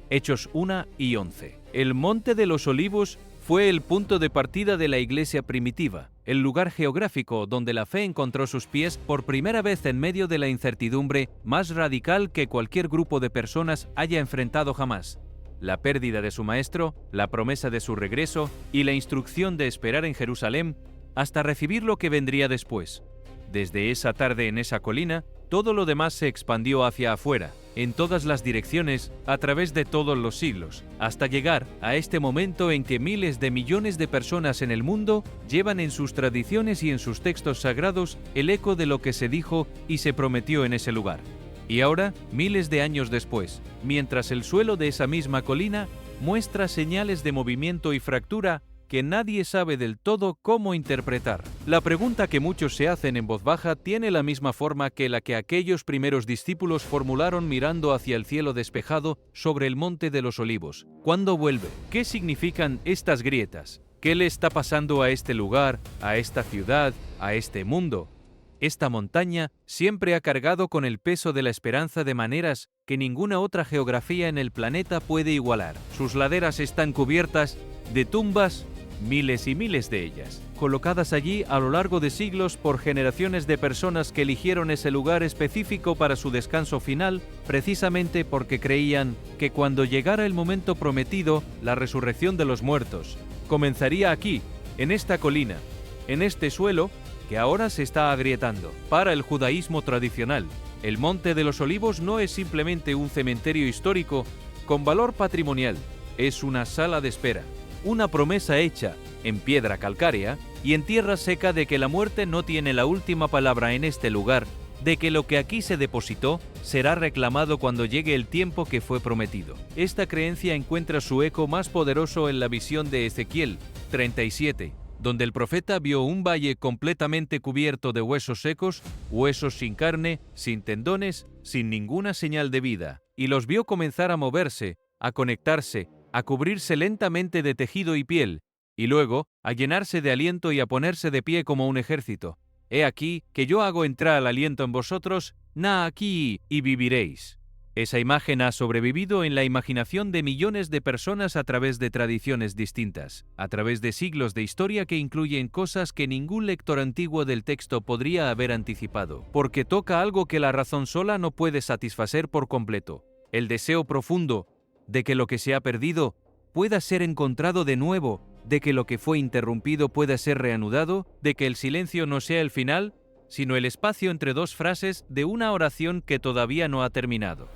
Hechos 1 y 11. El Monte de los Olivos fue el punto de partida de la iglesia primitiva, el lugar geográfico donde la fe encontró sus pies por primera vez en medio de la incertidumbre más radical que cualquier grupo de personas haya enfrentado jamás. La pérdida de su maestro, la promesa de su regreso y la instrucción de esperar en Jerusalén hasta recibir lo que vendría después. Desde esa tarde en esa colina, todo lo demás se expandió hacia afuera, en todas las direcciones, a través de todos los siglos, hasta llegar a este momento en que miles de millones de personas en el mundo llevan en sus tradiciones y en sus textos sagrados el eco de lo que se dijo y se prometió en ese lugar. Y ahora, miles de años después, mientras el suelo de esa misma colina muestra señales de movimiento y fractura que nadie sabe del todo cómo interpretar. La pregunta que muchos se hacen en voz baja tiene la misma forma que la que aquellos primeros discípulos formularon mirando hacia el cielo despejado sobre el Monte de los Olivos. ¿Cuándo vuelve? ¿Qué significan estas grietas? ¿Qué le está pasando a este lugar, a esta ciudad, a este mundo? Esta montaña siempre ha cargado con el peso de la esperanza de maneras que ninguna otra geografía en el planeta puede igualar. Sus laderas están cubiertas de tumbas, miles y miles de ellas, colocadas allí a lo largo de siglos por generaciones de personas que eligieron ese lugar específico para su descanso final, precisamente porque creían que cuando llegara el momento prometido, la resurrección de los muertos, comenzaría aquí, en esta colina, en este suelo que ahora se está agrietando. Para el judaísmo tradicional, el Monte de los Olivos no es simplemente un cementerio histórico con valor patrimonial, es una sala de espera. Una promesa hecha en piedra calcárea y en tierra seca de que la muerte no tiene la última palabra en este lugar, de que lo que aquí se depositó será reclamado cuando llegue el tiempo que fue prometido. Esta creencia encuentra su eco más poderoso en la visión de Ezequiel 37, donde el profeta vio un valle completamente cubierto de huesos secos, huesos sin carne, sin tendones, sin ninguna señal de vida, y los vio comenzar a moverse, a conectarse, a cubrirse lentamente de tejido y piel, y luego a llenarse de aliento y a ponerse de pie como un ejército. He aquí que yo hago entrar el aliento en vosotros, na aquí y viviréis. Esa imagen ha sobrevivido en la imaginación de millones de personas a través de tradiciones distintas, a través de siglos de historia que incluyen cosas que ningún lector antiguo del texto podría haber anticipado, porque toca algo que la razón sola no puede satisfacer por completo, el deseo profundo de que lo que se ha perdido pueda ser encontrado de nuevo, de que lo que fue interrumpido pueda ser reanudado, de que el silencio no sea el final, sino el espacio entre dos frases de una oración que todavía no ha terminado.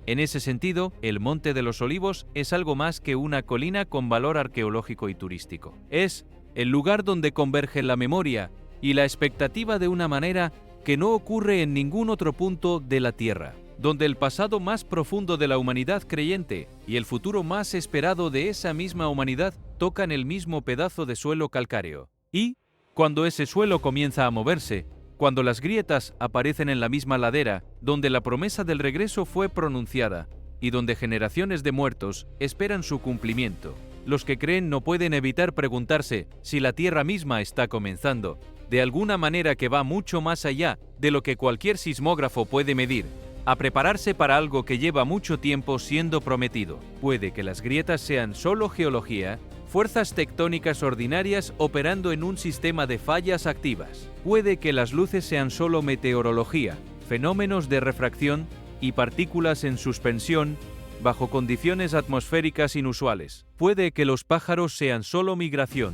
En ese sentido, el Monte de los Olivos es algo más que una colina con valor arqueológico y turístico. Es el lugar donde convergen la memoria y la expectativa de una manera que no ocurre en ningún otro punto de la Tierra, donde el pasado más profundo de la humanidad creyente y el futuro más esperado de esa misma humanidad tocan el mismo pedazo de suelo calcáreo. Y, cuando ese suelo comienza a moverse, cuando las grietas aparecen en la misma ladera, donde la promesa del regreso fue pronunciada, y donde generaciones de muertos esperan su cumplimiento, los que creen no pueden evitar preguntarse si la Tierra misma está comenzando, de alguna manera que va mucho más allá de lo que cualquier sismógrafo puede medir, a prepararse para algo que lleva mucho tiempo siendo prometido. Puede que las grietas sean solo geología, fuerzas tectónicas ordinarias operando en un sistema de fallas activas. Puede que las luces sean solo meteorología, fenómenos de refracción y partículas en suspensión bajo condiciones atmosféricas inusuales. Puede que los pájaros sean solo migración,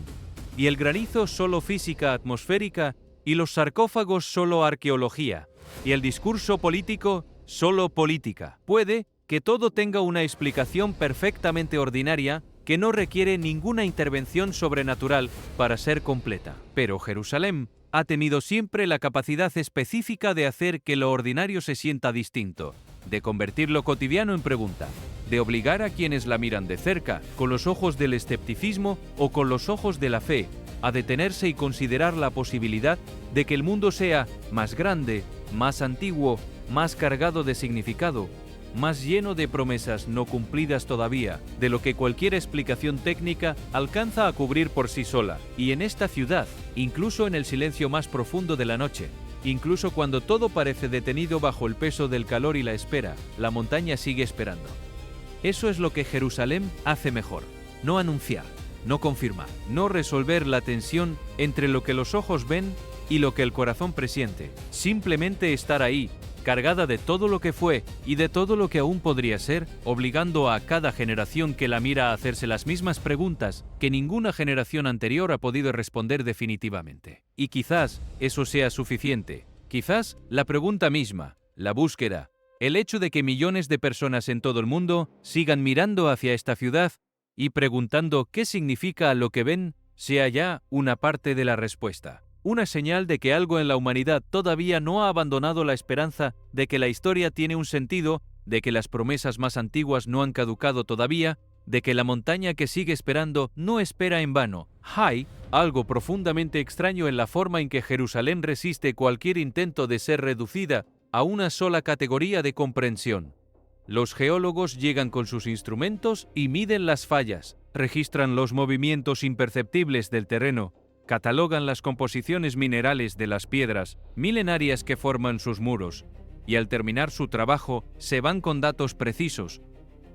y el granizo solo física atmosférica, y los sarcófagos solo arqueología, y el discurso político solo política. Puede que todo tenga una explicación perfectamente ordinaria que no requiere ninguna intervención sobrenatural para ser completa. Pero Jerusalén ha tenido siempre la capacidad específica de hacer que lo ordinario se sienta distinto, de convertir lo cotidiano en pregunta, de obligar a quienes la miran de cerca, con los ojos del escepticismo o con los ojos de la fe, a detenerse y considerar la posibilidad de que el mundo sea más grande, más antiguo, más cargado de significado, más lleno de promesas no cumplidas todavía, de lo que cualquier explicación técnica alcanza a cubrir por sí sola. Y en esta ciudad, incluso en el silencio más profundo de la noche, incluso cuando todo parece detenido bajo el peso del calor y la espera, la montaña sigue esperando. Eso es lo que Jerusalén hace mejor: no anunciar, no confirmar, no resolver la tensión entre lo que los ojos ven y lo que el corazón presiente. Simplemente estar ahí, cargada de todo lo que fue y de todo lo que aún podría ser, obligando a cada generación que la mira a hacerse las mismas preguntas que ninguna generación anterior ha podido responder definitivamente. Y quizás eso sea suficiente. Quizás la pregunta misma, la búsqueda, el hecho de que millones de personas en todo el mundo sigan mirando hacia esta ciudad y preguntando qué significa lo que ven, sea ya una parte de la respuesta. Una señal de que algo en la humanidad todavía no ha abandonado la esperanza de que la historia tiene un sentido, de que las promesas más antiguas no han caducado todavía, de que la montaña que sigue esperando no espera en vano. Hay algo profundamente extraño en la forma en que Jerusalén resiste cualquier intento de ser reducida a una sola categoría de comprensión. Los geólogos llegan con sus instrumentos y miden las fallas, registran los movimientos imperceptibles del terreno, catalogan las composiciones minerales de las piedras milenarias que forman sus muros, y al terminar su trabajo se van con datos precisos,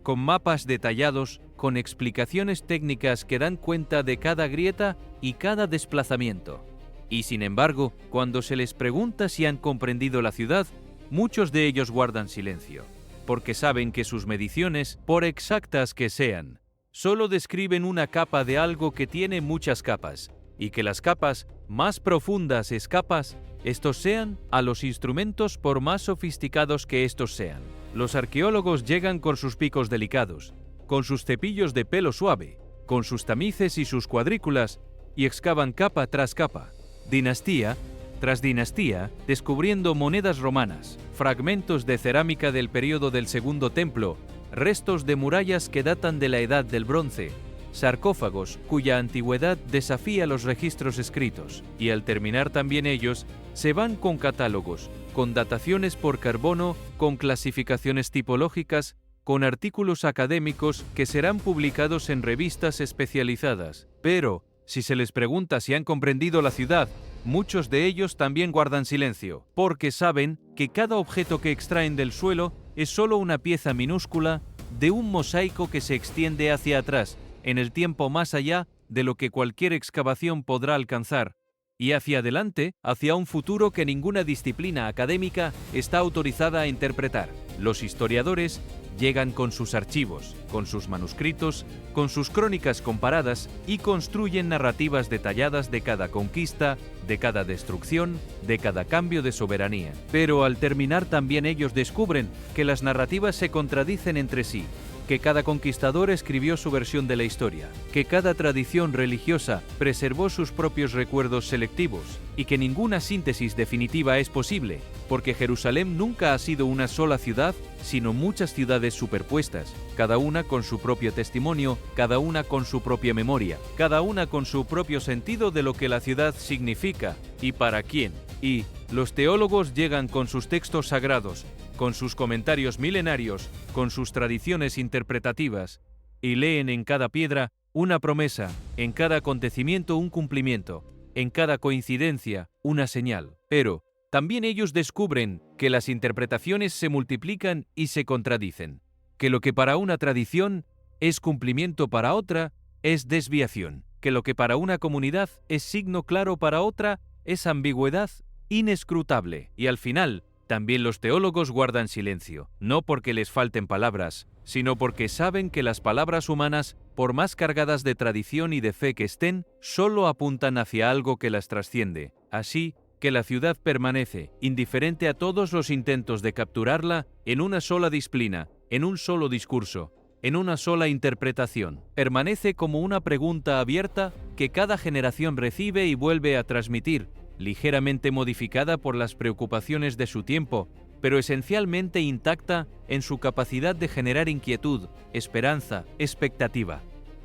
con mapas detallados, con explicaciones técnicas que dan cuenta de cada grieta y cada desplazamiento. Y sin embargo, cuando se les pregunta si han comprendido la ciudad, muchos de ellos guardan silencio, porque saben que sus mediciones, por exactas que sean, solo describen una capa de algo que tiene muchas capas, y que las capas más profundas estos sean a los instrumentos por más sofisticados que estos sean. Los arqueólogos llegan con sus picos delicados, con sus cepillos de pelo suave, con sus tamices y sus cuadrículas, y excavan capa tras capa, dinastía tras dinastía, descubriendo monedas romanas, fragmentos de cerámica del período del Segundo Templo, restos de murallas que datan de la Edad del Bronce, sarcófagos cuya antigüedad desafía los registros escritos, y al terminar también ellos, se van con catálogos, con dataciones por carbono, con clasificaciones tipológicas, con artículos académicos que serán publicados en revistas especializadas. Pero, si se les pregunta si han comprendido la ciudad, muchos de ellos también guardan silencio, porque saben que cada objeto que extraen del suelo es solo una pieza minúscula de un mosaico que se extiende hacia atrás, en el tiempo más allá de lo que cualquier excavación podrá alcanzar, y hacia adelante, hacia un futuro que ninguna disciplina académica está autorizada a interpretar. Los historiadores llegan con sus archivos, con sus manuscritos, con sus crónicas comparadas y construyen narrativas detalladas de cada conquista, de cada destrucción, de cada cambio de soberanía. Pero al terminar también ellos descubren que las narrativas se contradicen entre sí, que cada conquistador escribió su versión de la historia, que cada tradición religiosa preservó sus propios recuerdos selectivos y que ninguna síntesis definitiva es posible, porque Jerusalén nunca ha sido una sola ciudad, sino muchas ciudades superpuestas, cada una con su propio testimonio, cada una con su propia memoria, cada una con su propio sentido de lo que la ciudad significa y para quién. Y los teólogos llegan con sus textos sagrados, con sus comentarios milenarios, con sus tradiciones interpretativas, y leen en cada piedra una promesa, en cada acontecimiento un cumplimiento, en cada coincidencia una señal. Pero también ellos descubren que las interpretaciones se multiplican y se contradicen, que lo que para una tradición es cumplimiento para otra es desviación, que lo que para una comunidad es signo claro para otra es ambigüedad inescrutable, y al final, también los teólogos guardan silencio, no porque les falten palabras, sino porque saben que las palabras humanas, por más cargadas de tradición y de fe que estén, solo apuntan hacia algo que las trasciende. Así que la ciudad permanece, indiferente a todos los intentos de capturarla, en una sola disciplina, en un solo discurso, en una sola interpretación. Permanece como una pregunta abierta que cada generación recibe y vuelve a transmitir, ligeramente modificada por las preocupaciones de su tiempo, pero esencialmente intacta en su capacidad de generar inquietud, esperanza, expectativa,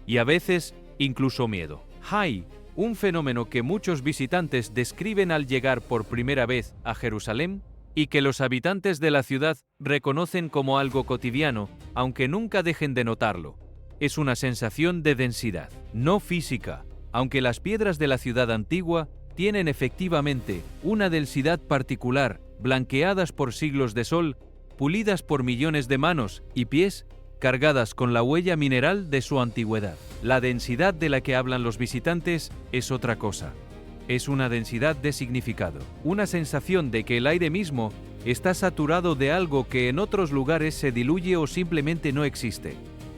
y a veces incluso miedo. Hay un fenómeno que muchos visitantes describen al llegar por primera vez a Jerusalén y que los habitantes de la ciudad reconocen como algo cotidiano, aunque nunca dejen de notarlo. Es una sensación de densidad, no física, aunque las piedras de la ciudad antigua tienen efectivamente una densidad particular, blanqueadas por siglos de sol, pulidas por millones de manos y pies, cargadas con la huella mineral de su antigüedad. La densidad de la que hablan los visitantes es otra cosa. Es una densidad de significado, una sensación de que el aire mismo está saturado de algo que en otros lugares se diluye o simplemente no existe.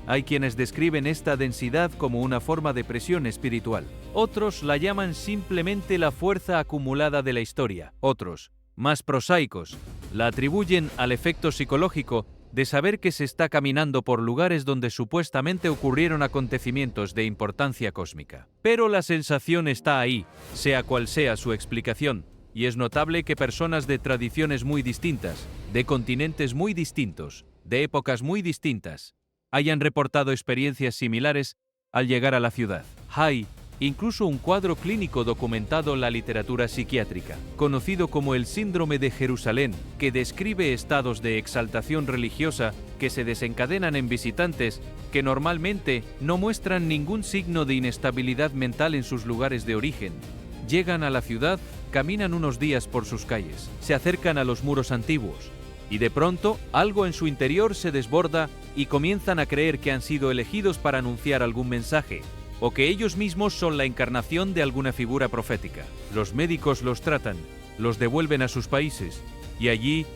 Hay quienes describen esta densidad como una forma de presión espiritual. Otros la llaman simplemente la fuerza acumulada de la historia. Otros, más prosaicos, la atribuyen al efecto psicológico de saber que se está caminando por lugares donde supuestamente ocurrieron acontecimientos de importancia cósmica. Pero la sensación está ahí, sea cual sea su explicación, y es notable que personas de tradiciones muy distintas, de continentes muy distintos, de épocas muy distintas, hayan reportado experiencias similares al llegar a la ciudad. Hay incluso un cuadro clínico documentado en la literatura psiquiátrica, conocido como el síndrome de Jerusalén, que describe estados de exaltación religiosa que se desencadenan en visitantes que normalmente no muestran ningún signo de inestabilidad mental en sus lugares de origen. Llegan a la ciudad, caminan unos días por sus calles, se acercan a los muros antiguos, y de pronto algo en su interior se desborda y comienzan a creer que han sido elegidos para anunciar algún mensaje, o que ellos mismos son la encarnación de alguna figura profética. Los médicos los tratan, los devuelven a sus países, y allí,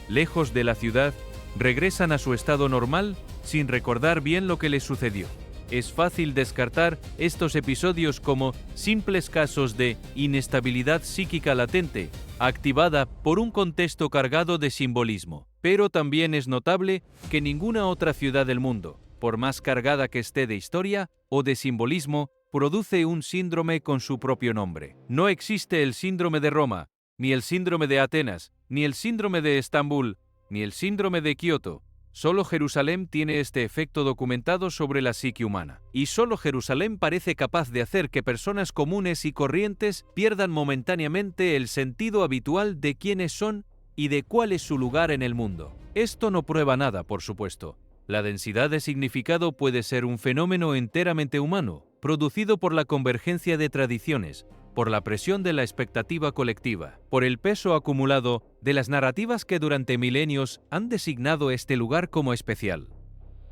lejos de la ciudad, regresan a su estado normal sin recordar bien lo que les sucedió. Es fácil descartar estos episodios como simples casos de inestabilidad psíquica latente, activada por un contexto cargado de simbolismo. Pero también es notable que ninguna otra ciudad del mundo, por más cargada que esté de historia o de simbolismo, produce un síndrome con su propio nombre. No existe el síndrome de Roma, ni el síndrome de Atenas, ni el síndrome de Estambul, ni el síndrome de Kioto. Solo Jerusalén tiene este efecto documentado sobre la psique humana. Y solo Jerusalén parece capaz de hacer que personas comunes y corrientes pierdan momentáneamente el sentido habitual de quiénes son y de cuál es su lugar en el mundo. Esto no prueba nada, por supuesto. La densidad de significado puede ser un fenómeno enteramente humano, producido por la convergencia de tradiciones, por la presión de la expectativa colectiva, por el peso acumulado de las narrativas que durante milenios han designado este lugar como especial.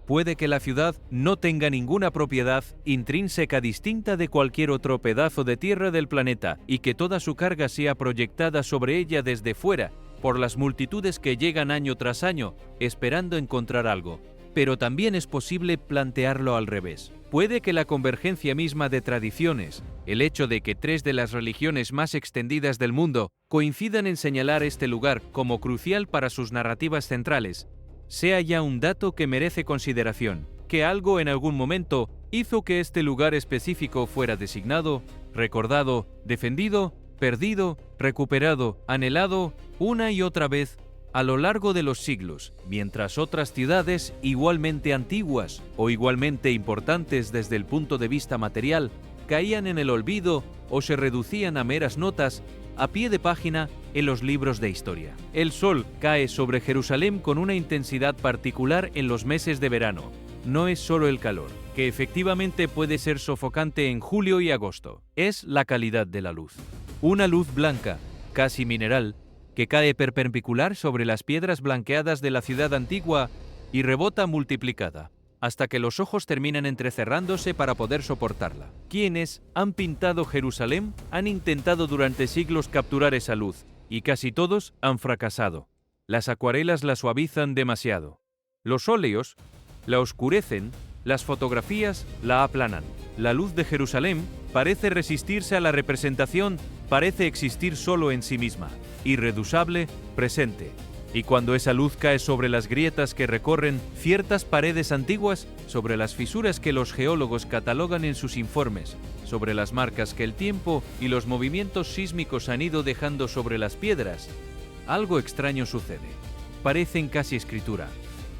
Puede que la ciudad no tenga ninguna propiedad intrínseca distinta de cualquier otro pedazo de tierra del planeta y que toda su carga sea proyectada sobre ella desde fuera por las multitudes que llegan año tras año esperando encontrar algo. Pero también es posible plantearlo al revés. Puede que la convergencia misma de tradiciones, el hecho de que 3 de las religiones más extendidas del mundo coincidan en señalar este lugar como crucial para sus narrativas centrales, sea ya un dato que merece consideración, que algo en algún momento hizo que este lugar específico fuera designado, recordado, defendido, perdido, recuperado, anhelado, una y otra vez, a lo largo de los siglos, mientras otras ciudades igualmente antiguas o igualmente importantes desde el punto de vista material caían en el olvido o se reducían a meras notas a pie de página en los libros de historia. El sol cae sobre Jerusalén con una intensidad particular en los meses de verano. No es solo el calor, que efectivamente puede ser sofocante en julio y agosto. Es la calidad de la luz. Una luz blanca, casi mineral, que cae perpendicular sobre las piedras blanqueadas de la ciudad antigua y rebota multiplicada, hasta que los ojos terminan entrecerrándose para poder soportarla. Quienes han pintado Jerusalén han intentado durante siglos capturar esa luz, y casi todos han fracasado. Las acuarelas la suavizan demasiado. Los óleos la oscurecen, las fotografías la aplanan. La luz de Jerusalén parece resistirse a la representación, parece existir solo en sí misma, irreducible, presente. Y cuando esa luz cae sobre las grietas que recorren ciertas paredes antiguas, sobre las fisuras que los geólogos catalogan en sus informes, sobre las marcas que el tiempo y los movimientos sísmicos han ido dejando sobre las piedras, algo extraño sucede. Parecen casi escritura.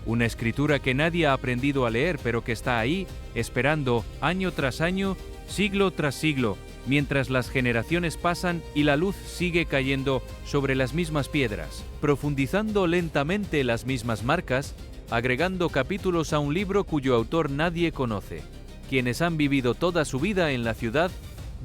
Una escritura que nadie ha aprendido a leer, pero que está ahí, esperando, año tras año, siglo tras siglo, mientras las generaciones pasan y la luz sigue cayendo sobre las mismas piedras, profundizando lentamente las mismas marcas, agregando capítulos a un libro cuyo autor nadie conoce. Quienes han vivido toda su vida en la ciudad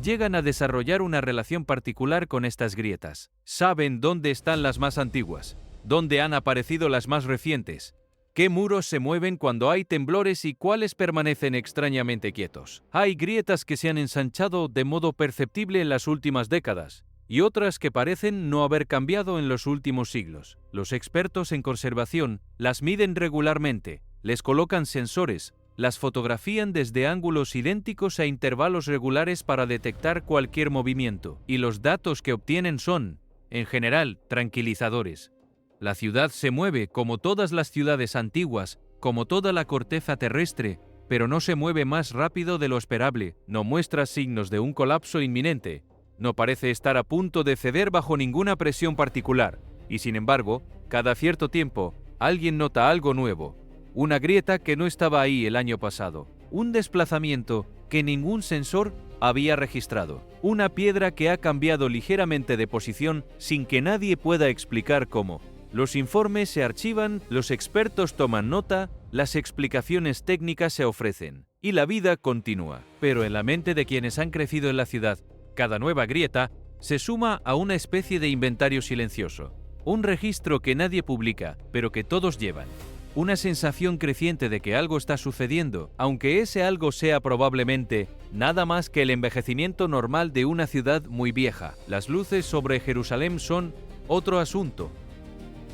llegan a desarrollar una relación particular con estas grietas. Saben dónde están las más antiguas, dónde han aparecido las más recientes, qué muros se mueven cuando hay temblores y cuáles permanecen extrañamente quietos. Hay grietas que se han ensanchado de modo perceptible en las últimas décadas y otras que parecen no haber cambiado en los últimos siglos. Los expertos en conservación las miden regularmente, les colocan sensores, las fotografían desde ángulos idénticos a intervalos regulares para detectar cualquier movimiento, y los datos que obtienen son, en general, tranquilizadores. La ciudad se mueve como todas las ciudades antiguas, como toda la corteza terrestre, pero no se mueve más rápido de lo esperable, no muestra signos de un colapso inminente, no parece estar a punto de ceder bajo ninguna presión particular, y sin embargo, cada cierto tiempo, alguien nota algo nuevo. Una grieta que no estaba ahí el año pasado, un desplazamiento que ningún sensor había registrado, una piedra que ha cambiado ligeramente de posición sin que nadie pueda explicar cómo. Los informes se archivan, los expertos toman nota, las explicaciones técnicas se ofrecen, y la vida continúa. Pero en la mente de quienes han crecido en la ciudad, cada nueva grieta se suma a una especie de inventario silencioso, un registro que nadie publica, pero que todos llevan. Una sensación creciente de que algo está sucediendo, aunque ese algo sea probablemente nada más que el envejecimiento normal de una ciudad muy vieja. Las luces sobre Jerusalén son otro asunto.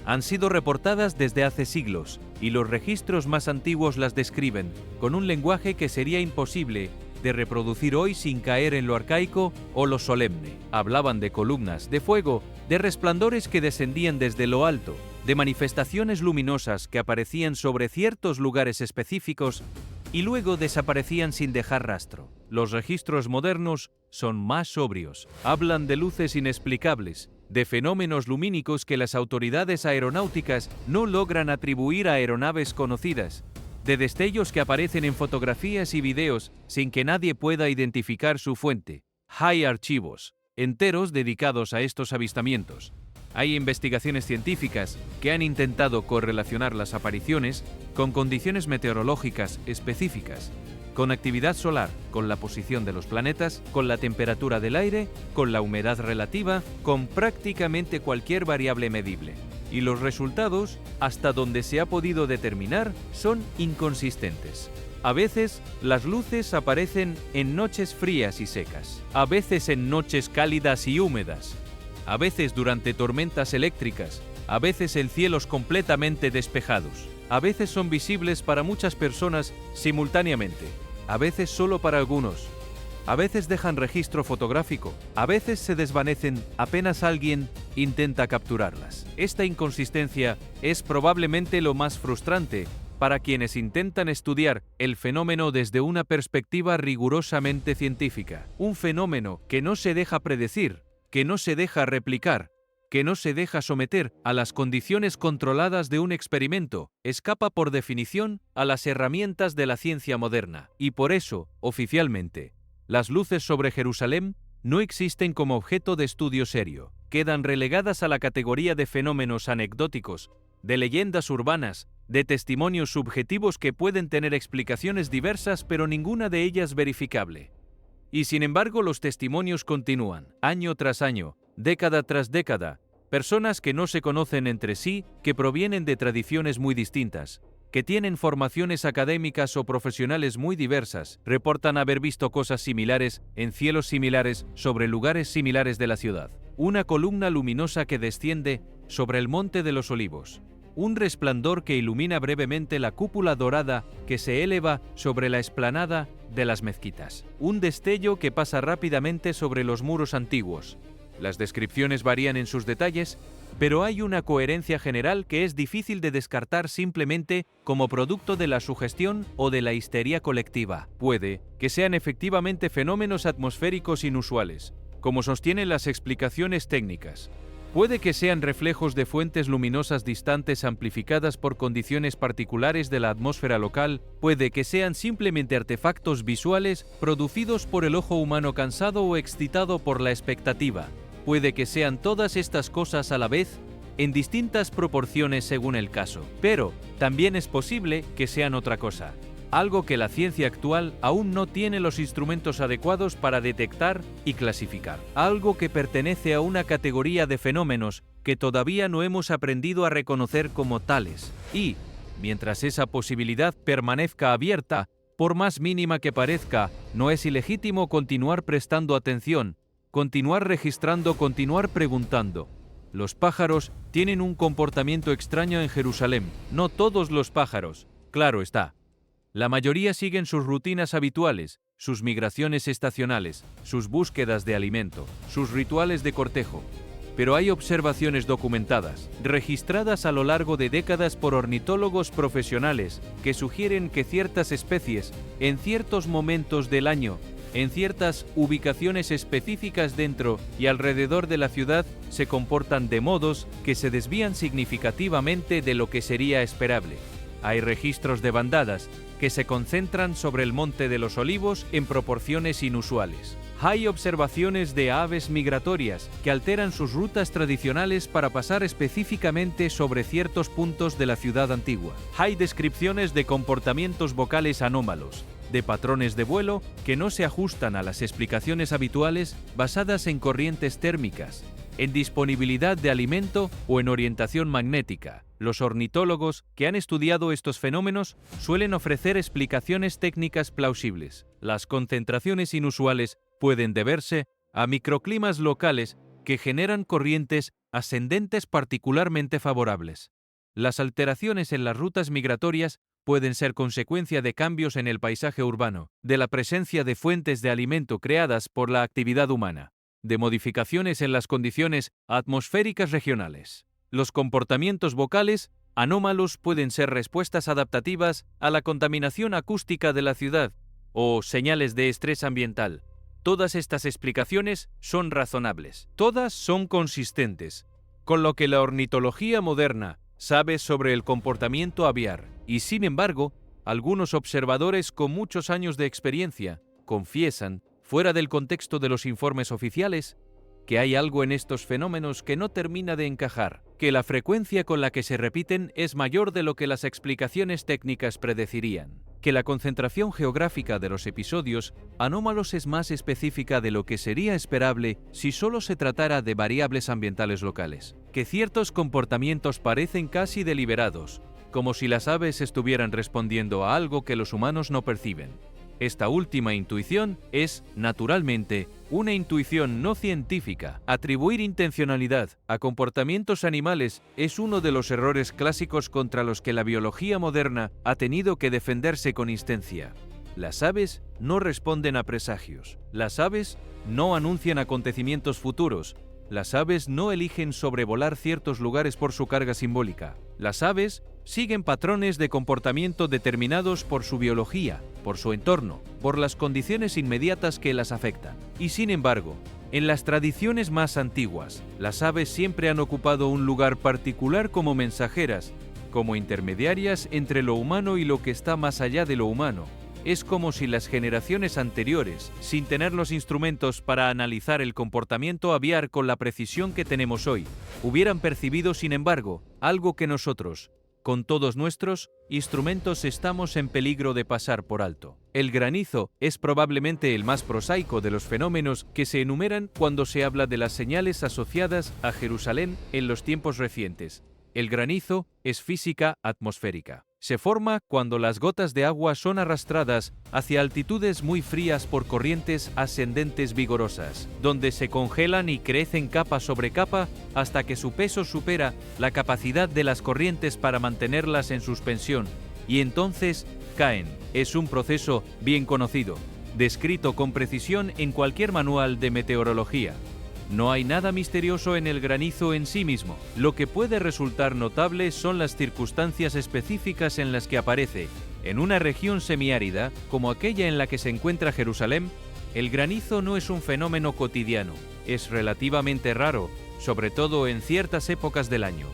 Han sido reportadas desde hace siglos, y los registros más antiguos las describen, con un lenguaje que sería imposible de reproducir hoy sin caer en lo arcaico o lo solemne. Hablaban de columnas de fuego, de resplandores que descendían desde lo alto, de manifestaciones luminosas que aparecían sobre ciertos lugares específicos y luego desaparecían sin dejar rastro. Los registros modernos son más sobrios, hablan de luces inexplicables, de fenómenos lumínicos que las autoridades aeronáuticas no logran atribuir a aeronaves conocidas, de destellos que aparecen en fotografías y videos sin que nadie pueda identificar su fuente. Hay archivos enteros dedicados a estos avistamientos. Hay investigaciones científicas que han intentado correlacionar las apariciones con condiciones meteorológicas específicas, con actividad solar, con la posición de los planetas, con la temperatura del aire, con la humedad relativa, con prácticamente cualquier variable medible. Y los resultados, hasta donde se ha podido determinar, son inconsistentes. A veces, las luces aparecen en noches frías y secas, a veces en noches cálidas y húmedas, a veces durante tormentas eléctricas, a veces en cielos completamente despejados, a veces son visibles para muchas personas simultáneamente, a veces solo para algunos, a veces dejan registro fotográfico, a veces se desvanecen apenas alguien intenta capturarlas. Esta inconsistencia es probablemente lo más frustrante para quienes intentan estudiar el fenómeno desde una perspectiva rigurosamente científica. Un fenómeno que no se deja predecir, que no se deja replicar, que no se deja someter a las condiciones controladas de un experimento, escapa por definición a las herramientas de la ciencia moderna. Y por eso, oficialmente, las luces sobre Jerusalén no existen como objeto de estudio serio. Quedan relegadas a la categoría de fenómenos anecdóticos, de leyendas urbanas, de testimonios subjetivos que pueden tener explicaciones diversas pero ninguna de ellas verificable. Y sin embargo los testimonios continúan, año tras año, década tras década, personas que no se conocen entre sí, que provienen de tradiciones muy distintas, que tienen formaciones académicas o profesionales muy diversas, reportan haber visto cosas similares en cielos similares sobre lugares similares de la ciudad. Una columna luminosa que desciende sobre el Monte de los Olivos. Un resplandor que ilumina brevemente la cúpula dorada que se eleva sobre la explanada de las mezquitas. Un destello que pasa rápidamente sobre los muros antiguos. Las descripciones varían en sus detalles, pero hay una coherencia general que es difícil de descartar simplemente como producto de la sugestión o de la histeria colectiva. Puede que sean efectivamente fenómenos atmosféricos inusuales, como sostienen las explicaciones técnicas. Puede que sean reflejos de fuentes luminosas distantes amplificadas por condiciones particulares de la atmósfera local, puede que sean simplemente artefactos visuales producidos por el ojo humano cansado o excitado por la expectativa. Puede que sean todas estas cosas a la vez, en distintas proporciones según el caso. Pero también es posible que sean otra cosa. Algo que la ciencia actual aún no tiene los instrumentos adecuados para detectar y clasificar. Algo que pertenece a una categoría de fenómenos que todavía no hemos aprendido a reconocer como tales. Y, mientras esa posibilidad permanezca abierta, por más mínima que parezca, no es ilegítimo continuar prestando atención, continuar registrando, continuar preguntando. Los pájaros tienen un comportamiento extraño en Jerusalén. No todos los pájaros, claro está. La mayoría siguen sus rutinas habituales, sus migraciones estacionales, sus búsquedas de alimento, sus rituales de cortejo. Pero hay observaciones documentadas, registradas a lo largo de décadas por ornitólogos profesionales, que sugieren que ciertas especies, en ciertos momentos del año, en ciertas ubicaciones específicas dentro y alrededor de la ciudad, se comportan de modos que se desvían significativamente de lo que sería esperable. Hay registros de bandadas que se concentran sobre el Monte de los Olivos en proporciones inusuales. Hay observaciones de aves migratorias que alteran sus rutas tradicionales para pasar específicamente sobre ciertos puntos de la ciudad antigua. Hay descripciones de comportamientos vocales anómalos, de patrones de vuelo que no se ajustan a las explicaciones habituales basadas en corrientes térmicas, en disponibilidad de alimento o en orientación magnética. Los ornitólogos que han estudiado estos fenómenos suelen ofrecer explicaciones técnicas plausibles. Las concentraciones inusuales pueden deberse a microclimas locales que generan corrientes ascendentes particularmente favorables. Las alteraciones en las rutas migratorias pueden ser consecuencia de cambios en el paisaje urbano, de la presencia de fuentes de alimento creadas por la actividad humana, de modificaciones en las condiciones atmosféricas regionales. Los comportamientos vocales anómalos pueden ser respuestas adaptativas a la contaminación acústica de la ciudad o señales de estrés ambiental. Todas estas explicaciones son razonables. Todas son consistentes con lo que la ornitología moderna sabe sobre el comportamiento aviar. Y sin embargo, algunos observadores con muchos años de experiencia confiesan, fuera del contexto de los informes oficiales, que hay algo en estos fenómenos que no termina de encajar, que la frecuencia con la que se repiten es mayor de lo que las explicaciones técnicas predecirían, que la concentración geográfica de los episodios anómalos es más específica de lo que sería esperable si solo se tratara de variables ambientales locales, que ciertos comportamientos parecen casi deliberados, como si las aves estuvieran respondiendo a algo que los humanos no perciben. Esta última intuición es, naturalmente, una intuición no científica. Atribuir intencionalidad a comportamientos animales es uno de los errores clásicos contra los que la biología moderna ha tenido que defenderse con insistencia. Las aves no responden a presagios. Las aves no anuncian acontecimientos futuros. Las aves no eligen sobrevolar ciertos lugares por su carga simbólica. Las aves siguen patrones de comportamiento determinados por su biología, por su entorno, por las condiciones inmediatas que las afectan. Y sin embargo, en las tradiciones más antiguas, las aves siempre han ocupado un lugar particular como mensajeras, como intermediarias entre lo humano y lo que está más allá de lo humano. Es como si las generaciones anteriores, sin tener los instrumentos para analizar el comportamiento aviar con la precisión que tenemos hoy, hubieran percibido, sin embargo, algo que nosotros, con todos nuestros instrumentos, estamos en peligro de pasar por alto. El granizo es probablemente el más prosaico de los fenómenos que se enumeran cuando se habla de las señales asociadas a Jerusalén en los tiempos recientes. El granizo es física atmosférica. Se forma cuando las gotas de agua son arrastradas hacia altitudes muy frías por corrientes ascendentes vigorosas, donde se congelan y crecen capa sobre capa hasta que su peso supera la capacidad de las corrientes para mantenerlas en suspensión, y entonces caen. Es un proceso bien conocido, descrito con precisión en cualquier manual de meteorología. No hay nada misterioso en el granizo en sí mismo. Lo que puede resultar notable son las circunstancias específicas en las que aparece. En una región semiárida, como aquella en la que se encuentra Jerusalén, el granizo no es un fenómeno cotidiano. Es relativamente raro, sobre todo en ciertas épocas del año.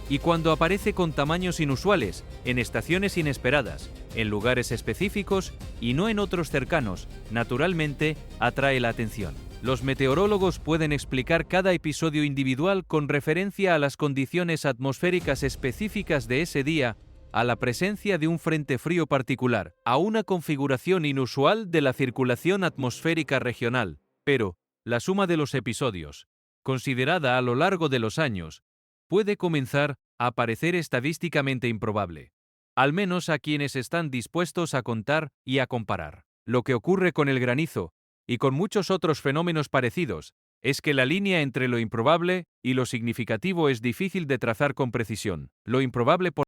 Y cuando aparece con tamaños inusuales, en estaciones inesperadas, en lugares específicos y no en otros cercanos, naturalmente atrae la atención. Los meteorólogos pueden explicar cada episodio individual con referencia a las condiciones atmosféricas específicas de ese día, a la presencia de un frente frío particular, a una configuración inusual de la circulación atmosférica regional. Pero, la suma de los episodios, considerada a lo largo de los años, puede comenzar a parecer estadísticamente improbable, al menos a quienes están dispuestos a contar y a comparar. Lo que ocurre con el granizo, y con muchos otros fenómenos parecidos, es que la línea entre lo improbable y lo significativo es difícil de trazar con precisión. Lo improbable, por